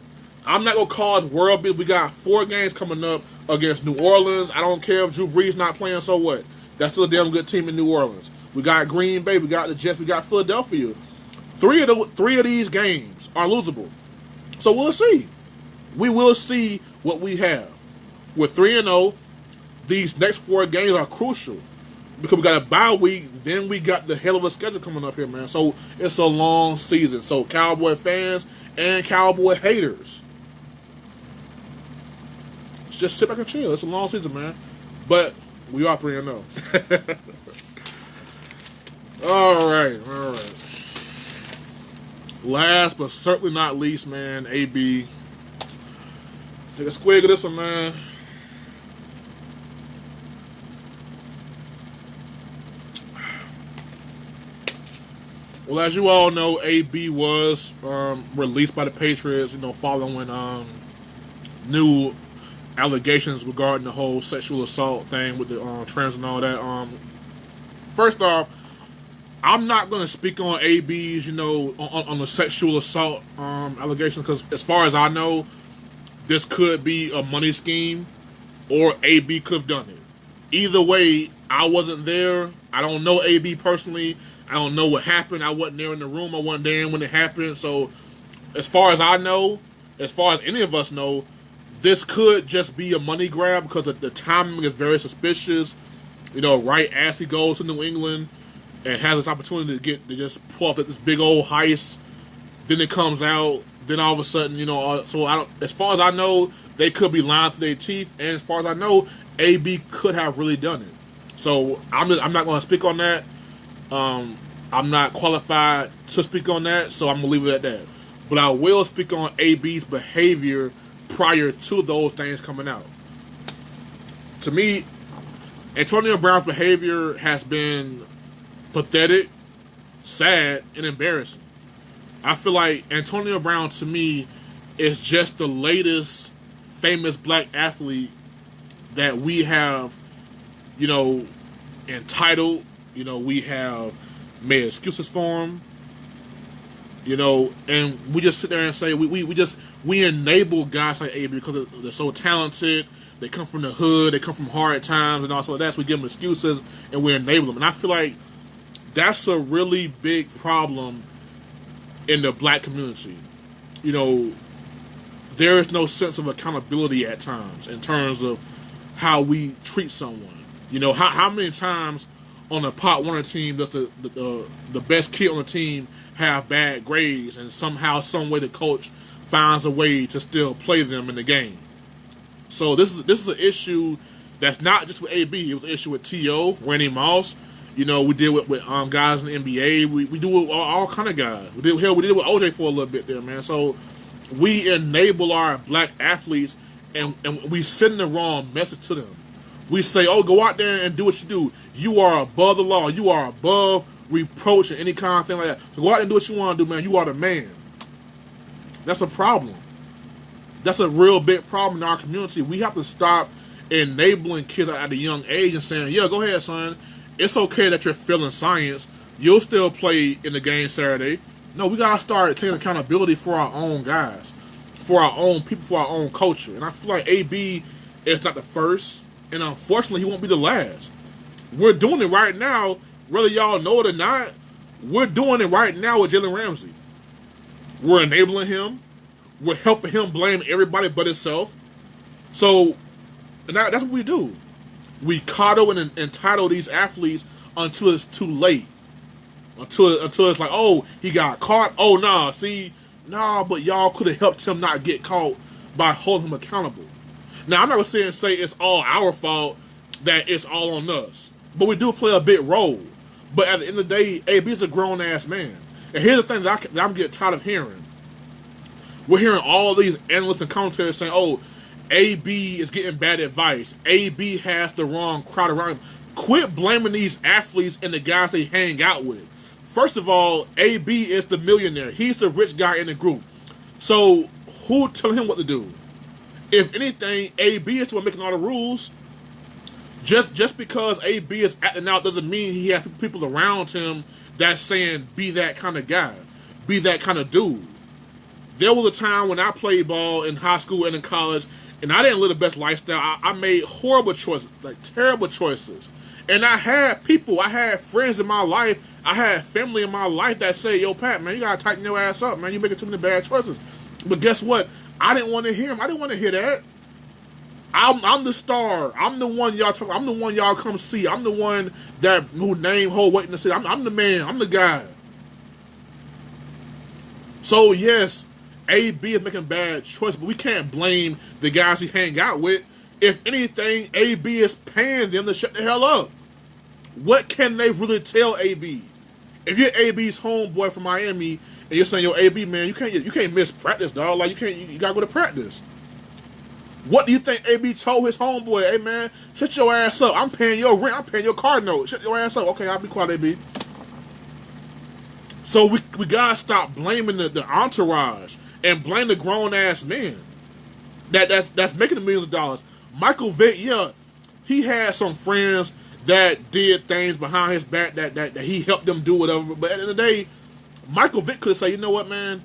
I'm not going to cause world beat. We got 4 games coming up against New Orleans. I don't care if Drew Brees not playing, so what? That's still a damn good team in New Orleans. We got Green Bay, we got the Jets, we got Philadelphia. Three of these games are losable. So we'll see. We will see what we have. We're 3-0. These next 4 games are crucial because we got a bye week, then we got the hell of a schedule coming up here, man. So it's a long season. So Cowboy fans and Cowboy haters, just sit back and chill. It's a long season, man. But we are 3-0. All right. Last but certainly not least, man, AB. Take a squig of this one, man. Well, as you all know, AB was released by the Patriots, following new allegations regarding the whole sexual assault thing with the trans and all that. First off, I'm not going to speak on AB's, on the sexual assault allegations, because as far as I know, this could be a money scheme or AB could have done it. Either way, I wasn't there. I don't know AB personally. I don't know what happened. I wasn't there in the room. I wasn't there when it happened. So as far as I know, as far as any of us know, this could just be a money grab because the timing is very suspicious. Right as he goes to New England and has this opportunity to just pull off this big old heist, then it comes out. Then all of a sudden, so as far as I know, they could be lying to their teeth, and as far as I know, AB could have really done it. So I'm not going to speak on that. I'm not qualified to speak on that, so I'm gonna leave it at that. But I will speak on AB's behavior prior to those things coming out. To me, Antonio Brown's behavior has been pathetic, sad, and embarrassing. I feel like Antonio Brown, to me, is just the latest famous black athlete that we have, entitled. We have made excuses for him. And we just sit there and say we enable guys like AB because they're so talented. They come from the hood. They come from hard times and all so that. So we give them excuses and we enable them. And I feel like that's a really big problem in the black community. There is no sense of accountability at times in terms of how we treat someone. How many times on a Pot Warner team does the best kid on the team have bad grades, and somehow, some way, the coach finds a way to still play them in the game? So this is an issue that's not just with AB. It was an issue with T.O., Randy Moss. We deal with guys in the NBA. We do it with all kind of guys. We did it with OJ for a little bit there, man. So we enable our black athletes, and we send the wrong message to them. We say, oh, go out there and do what you do. You are above the law. You are above reproach and any kind of thing like that. So go out and do what you want to do, man. You are the man. That's a problem. That's a real big problem in our community. We have to stop enabling kids at a young age and saying, yeah, go ahead, son. It's okay that you're failing science. You'll still play in the game Saturday. No, we got to start taking accountability for our own guys, for our own people, for our own culture. And I feel like AB is not the first, and unfortunately, he won't be the last. We're doing it right now, whether y'all know it or not. We're doing it right now with Jalen Ramsey. We're enabling him. We're helping him blame everybody but himself. So, and that's what we do. We coddle and entitle these athletes until it's too late. Until it's like, oh, he got caught. Oh, nah, but y'all could have helped him not get caught by holding him accountable. Now, I'm not going to say it's all our fault, that it's all on us. But we do play a big role. But at the end of the day, AB is a grown ass man. And here's the thing that I'm getting tired of hearing. We're hearing all these analysts and commentators saying, "Oh, AB is getting bad advice. AB has the wrong crowd around him." Quit blaming these athletes and the guys they hang out with. First of all, AB is the millionaire. He's the rich guy in the group. So who telling him what to do? If anything, AB is the one making all the rules. Just because AB is acting out doesn't mean he has people around him that's saying, be that kind of guy. Be that kind of dude. There was a time when I played ball in high school and in college, and I didn't live the best lifestyle. I made horrible choices, like terrible choices. And I had friends in my life, I had family in my life that say, "Yo, Pat, man, you gotta tighten your ass up, man. You're making too many bad choices." But guess what? I didn't want to hear him. I didn't want to hear that. I'm the star. I'm the one y'all talk. I'm the one y'all come see. I'm the one who name hold waiting to see. I'm the man. I'm the guy. So yes, AB is making bad choices, but we can't blame the guys he hang out with. If anything, AB is paying them to shut the hell up. What can they really tell AB? If you're AB's homeboy from Miami and you're saying, "Yo, AB, man, you can't miss practice, dog. Like you gotta go to practice." What do you think AB told his homeboy? "Hey, man, shut your ass up. I'm paying your rent. I'm paying your car note. Shut your ass up." "Okay, I'll be quiet, AB." So we gotta stop blaming the entourage and blame the grown ass men that's making the millions of dollars. Michael Vick, yeah, he had some friends that did things behind his back that he helped them do whatever. But at the end of the day, Michael Vick could say, "You know what, man?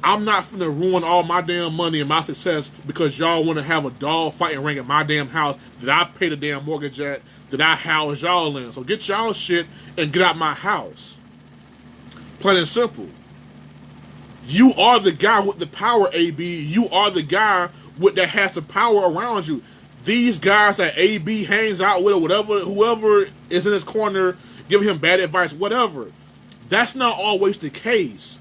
I'm not finna ruin all my damn money and my success because y'all want to have a dog fighting ring at my damn house that I pay the damn mortgage at, that I house y'all in. So get y'all shit and get out my house." Plain and simple. You are the guy with the power, AB. You are the guy that has the power around you. These guys that AB hangs out with or whatever, whoever is in his corner giving him bad advice, whatever. That's not always the case.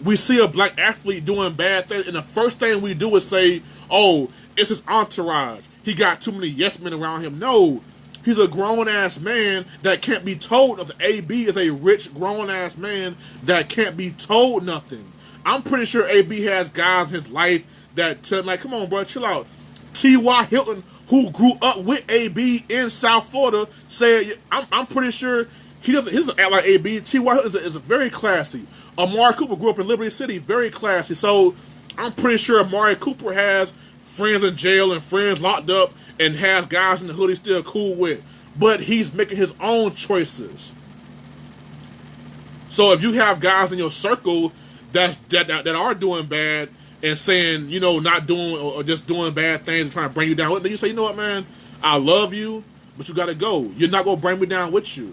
We see a black athlete doing bad things, and the first thing we do is say, "Oh, it's his entourage. He got too many yes men around him." No, he's a grown-ass man that can't be told nothing. AB is a rich, grown-ass man that can't be told nothing. I'm pretty sure AB has guys in his life that tell him, like, "Come on, bro, chill out." T.Y. Hilton, who grew up with AB in South Florida, said, I'm pretty sure he doesn't act like AB. T.Y. Hilton is very classy. Amari Cooper grew up in Liberty City, very classy. So I'm pretty sure Amari Cooper has friends in jail and friends locked up and has guys in the hood he's still cool with. But he's making his own choices. So if you have guys in your circle that are doing bad and saying, not doing or just doing bad things and trying to bring you down, then you say, "You know what, man? I love you, but you got to go. You're not going to bring me down with you."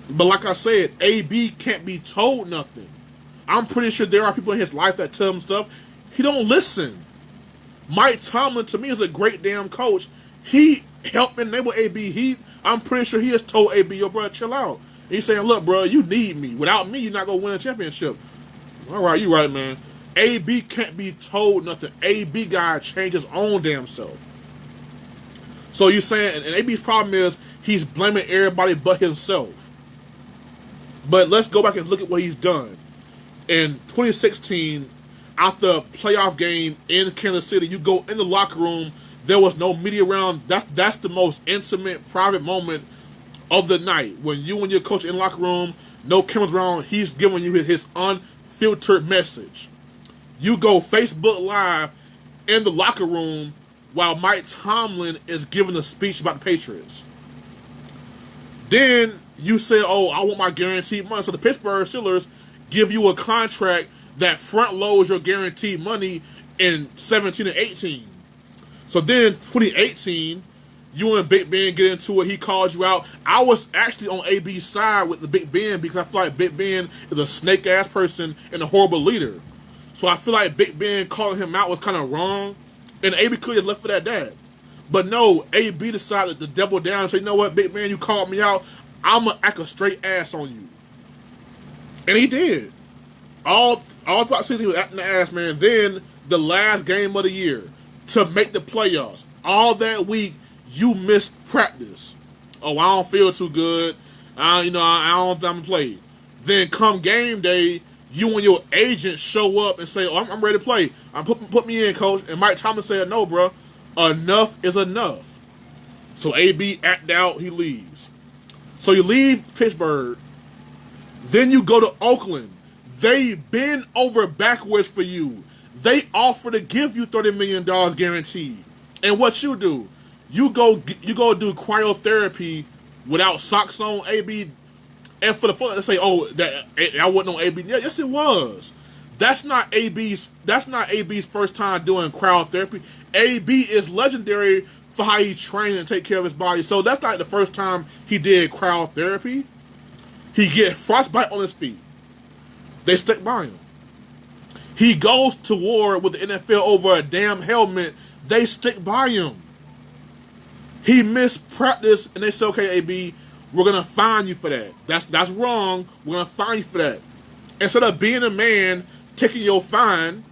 But like I said, AB can't be told nothing. I'm pretty sure there are people in his life that tell him stuff. He don't listen. Mike Tomlin, to me, is a great damn coach. He helped enable AB. I'm pretty sure he has told AB, "Yo, bro, chill out." And he's saying, "Look, bro, you need me. Without me, you're not going to win a championship." All right, you right, man. AB can't be told nothing. AB gotta change his own damn self. So you're saying, and AB's problem is he's blaming everybody but himself. But let's go back and look at what he's done. In 2016, after a playoff game in Kansas City, you go in the locker room, there was no media around. That's the most intimate, private moment of the night. When you and your coach in the locker room, no cameras around, he's giving you his unfiltered message. You go Facebook Live in the locker room while Mike Tomlin is giving a speech about the Patriots. Then you say, "Oh, I want my guaranteed money." So the Pittsburgh Steelers give you a contract that front loads your guaranteed money in 17 and 18. So then 2018, you and Big Ben get into it. He called you out. I was actually on AB's side with the Big Ben because I feel like Big Ben is a snake-ass person and a horrible leader. So I feel like Big Ben calling him out was kind of wrong. And AB could have left it at that. But no, AB decided to double down and say, "You know what, Big Ben, you called me out. I'm going to act a straight ass on you." And he did. All throughout the season, he was acting the ass, man. Then the last game of the year to make the playoffs. All that week, you missed practice. "Oh, I don't feel too good. I don't think I'm gonna play. Then come game day, you and your agent show up and say, "Oh, I'm ready to play. Put me in, coach." And Mike Thomas said, "No, bro. Enough is enough." So AB acted out. He leaves. So you leave Pittsburgh. Then you go to Oakland. They bend over backwards for you. They offer to give you $30 million guaranteed. And what you do? You go do cryotherapy without socks on, AB. And for the folks that say, "Oh, that wasn't on AB," yeah, yes, it was. That's not AB's first time doing cryotherapy. AB is legendary for how he trained and take care of his body. So that's not the first time he did cryotherapy. He get frostbite on his feet. They stick by him. He goes to war with the NFL over a damn helmet. They stick by him. He missed practice, and they say, "Okay, AB, we're gonna fine you for that. That's wrong. We're gonna fine you for that." Instead of being a man, taking your fine,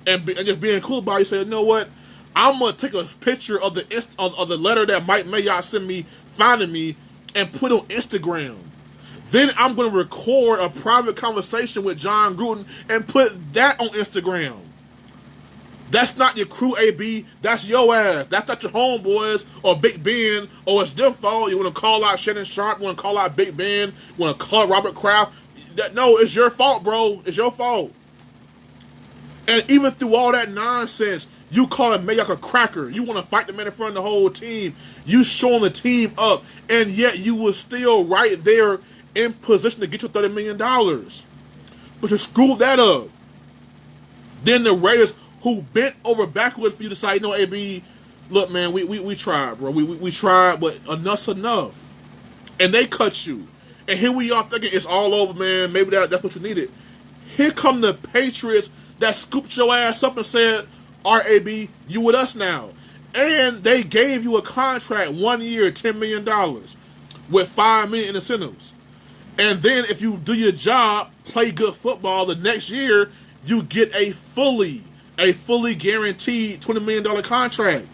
and just being cool about it, you say, "You know what? I'm gonna take a picture of the letter that Mike Mayock sent me, finding me, and put it on Instagram. Then I'm gonna record a private conversation with John Gruden and put that on Instagram." That's not your crew, AB. That's your ass. That's not your homeboys or Big Ben, or it's their fault. You want to call out Shannon Sharp, you want to call out Big Ben, you want to call Robert Kraft. No, it's your fault, bro. It's your fault. And even through all that nonsense, you calling Mayock a cracker. You want to fight the man in front of the whole team. You showing the team up, and yet you were still right there in position to get your $30 million. But you screwed that up. Then the Raiders, who bent over backwards for you to say, "You know, AB, look, man, we tried, bro. We tried, but enough's enough." And they cut you. And here we are thinking it's all over, man. Maybe that's what you needed. Here come the Patriots that scooped your ass up and said, "All right, AB, you with us now." And they gave you a contract, 1 year, $10 million, with $5 million in incentives. And then if you do your job, play good football, the next year you get a fully guaranteed $20 million contract.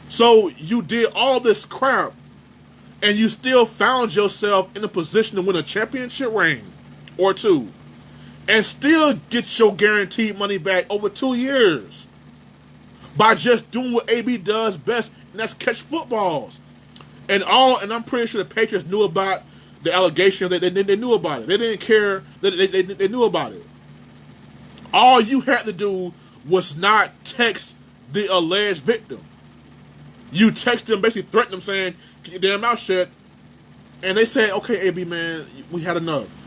So you did all this crap, and you still found yourself in a position to win a championship ring or two, and still get your guaranteed money back over 2 years by just doing what AB does best, and that's catch footballs. And I'm pretty sure the Patriots knew about the allegations. They knew about it. They didn't care. They knew about it. All you had to do was not text the alleged victim. You text them, basically threaten them, saying, "Get your damn mouth shut." And they said, "Okay, AB, man, we had enough."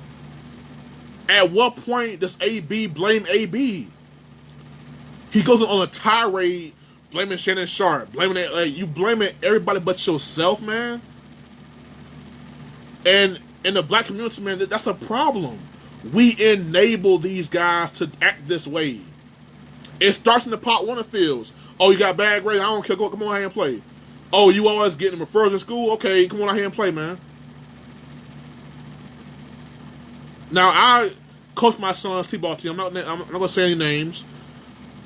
At what point does AB blame AB? He goes on a tirade blaming Shannon Sharp, you blaming everybody but yourself, man. And in the black community, man, that's a problem. We enable these guys to act this way. It starts in the Pop Warner fields. "Oh, you got bad grades? I don't care. Come on out here and play." "Oh, you always getting referrals in school? Okay, come on out here and play, man." Now, I coach my son's T-ball team. I'm not going to say any names.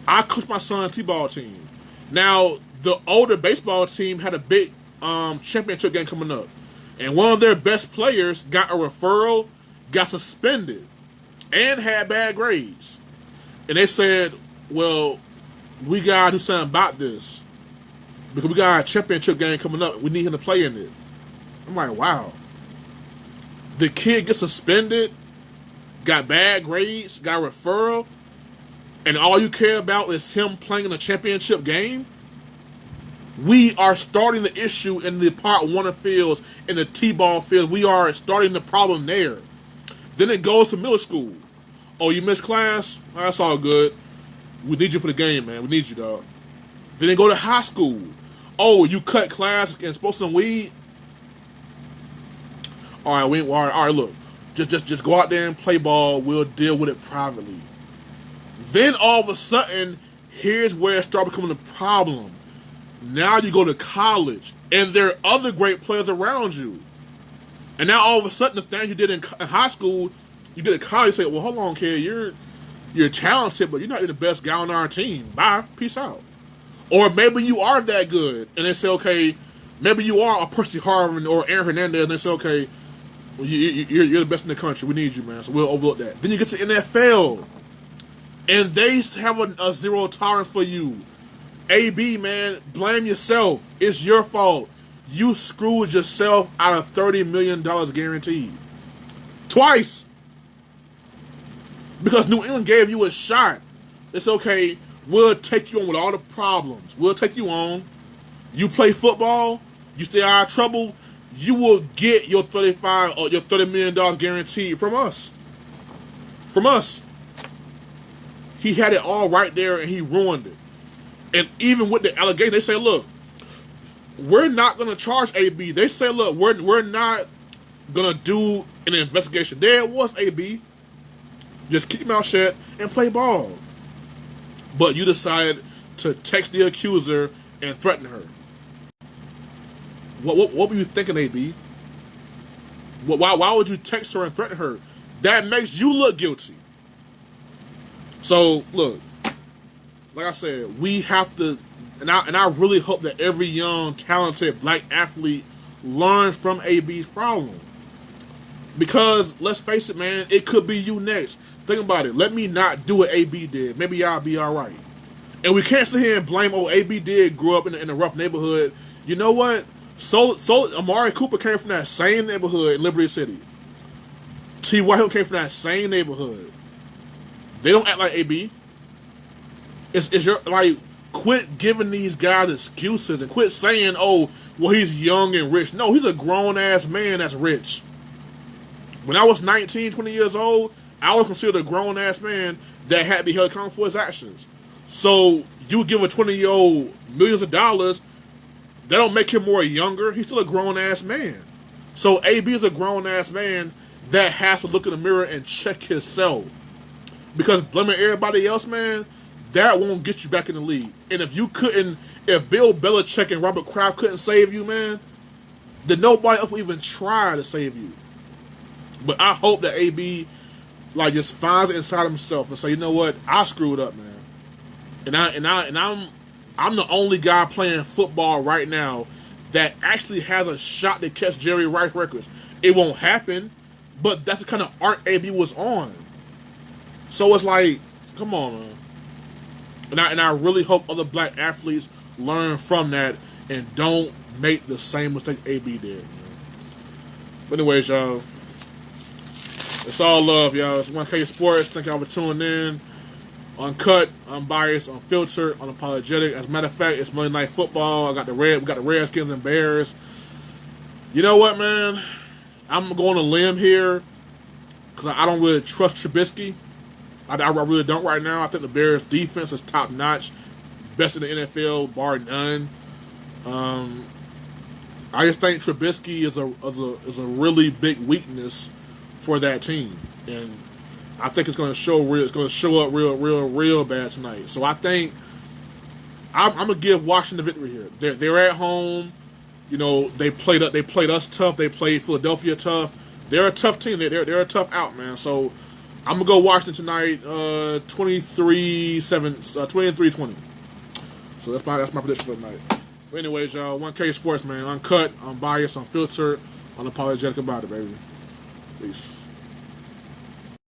I coach my son's T-ball team. Now, the older baseball team had a big championship game coming up. And one of their best players got a referral, got suspended, and had bad grades. And they said, "Well, we got to do something about this, because we got a championship game coming up. We need him to play in it." I'm like, wow. The kid gets suspended, got bad grades, got a referral, and all you care about is him playing in a championship game? We are starting the issue in the Part Warner fields, in the T-ball field. We are starting the problem there. Then it goes to middle school. "Oh, you missed class? That's all good. We need you for the game, man. We need you, dog." Then they go to high school. "Oh, you cut class and smoked some weed? All right, look. Just go out there and play ball. We'll deal with it privately." Then all of a sudden, here's where it starts becoming a problem. Now you go to college, and there are other great players around you. And now all of a sudden, the things you did in high school, you get to college, you say, "Well, hold on, kid, you're talented, but you're not the best guy on our team. Bye, peace out." Or maybe you are that good, and they say, "Okay, Maybe you are a Percy Harvin or Aaron Hernandez, and they say, okay, well, you're the best in the country. We need you, man. So we'll overlook that. Then you get to NFL, and they have a zero tolerance for you. AB, man, blame yourself. It's your fault. You screwed yourself out of $30 million guaranteed. Twice. Because New England gave you a shot. It's okay. We'll take you on with all the problems. We'll take you on. You play football. You stay out of trouble. You will get your $35 or your $30 million guaranteed from us. From us. He had it all right there and he ruined it. And even with the allegation, they say, look, we're not going to charge AB. They say, look, we're not going to do an investigation. There it was, AB. Just keep your mouth shut and play ball. But you decided to text the accuser and threaten her. What were you thinking, AB? Why would you text her and threaten her? That makes you look guilty. So, look, like I said, we have to, and I really hope that every young, talented black athlete learns from AB's problem. Because, let's face it, man, it could be you next. Think about it. Let me not do what AB did. Maybe I'll be all right. And we can't sit here and blame, oh, AB did grow up in a rough neighborhood. You know what? So Amari Cooper came from that same neighborhood in Liberty City. T.Y. Hill came from that same neighborhood. They don't act like AB. It's your, like, quit giving these guys excuses and quit saying, oh, well, he's young and rich. No, he's a grown-ass man that's rich. When I was 19, 20 years old, I was considered a grown-ass man that had to be held accountable for his actions. So you give a 20-year-old millions of dollars, that don't make him more younger. He's still a grown-ass man. So AB is a grown-ass man that has to look in the mirror and check himself. Because blaming everybody else, man, that won't get you back in the league. And if Bill Belichick and Robert Kraft couldn't save you, man, then nobody else will even try to save you. But I hope that AB, like, just finds it inside himself and say, you know what, I screwed up, man. I'm the only guy playing football right now that actually has a shot to catch Jerry Rice records. It won't happen, but that's the kind of arc AB was on. So it's like, come on, man. And I really hope other black athletes learn from that and don't make the same mistake AB did, man. But anyways, y'all, it's all love, y'all. It's 1K Sports. Thank y'all for tuning in. Uncut, unbiased, unfiltered, unapologetic. As a matter of fact, it's Monday Night Football. We got the Redskins and Bears. You know what, man? I'm going on a limb here because I don't really trust Trubisky. I really don't right now. I think the Bears' defense is top notch, best in the NFL, bar none. I just think Trubisky is a really big weakness for that team, and I think it's going to show up real bad tonight. So I think I'm going to give Washington the victory here. They're at home. You know, they played us tough. They played Philadelphia tough. They're a tough team. They're a tough out, man. So I'm going to go Washington tonight, 23-20. So that's my prediction for tonight. But anyways, y'all, 1K Sports, man. Uncut, unbiased, unfiltered, unapologetic about it, baby. Peace.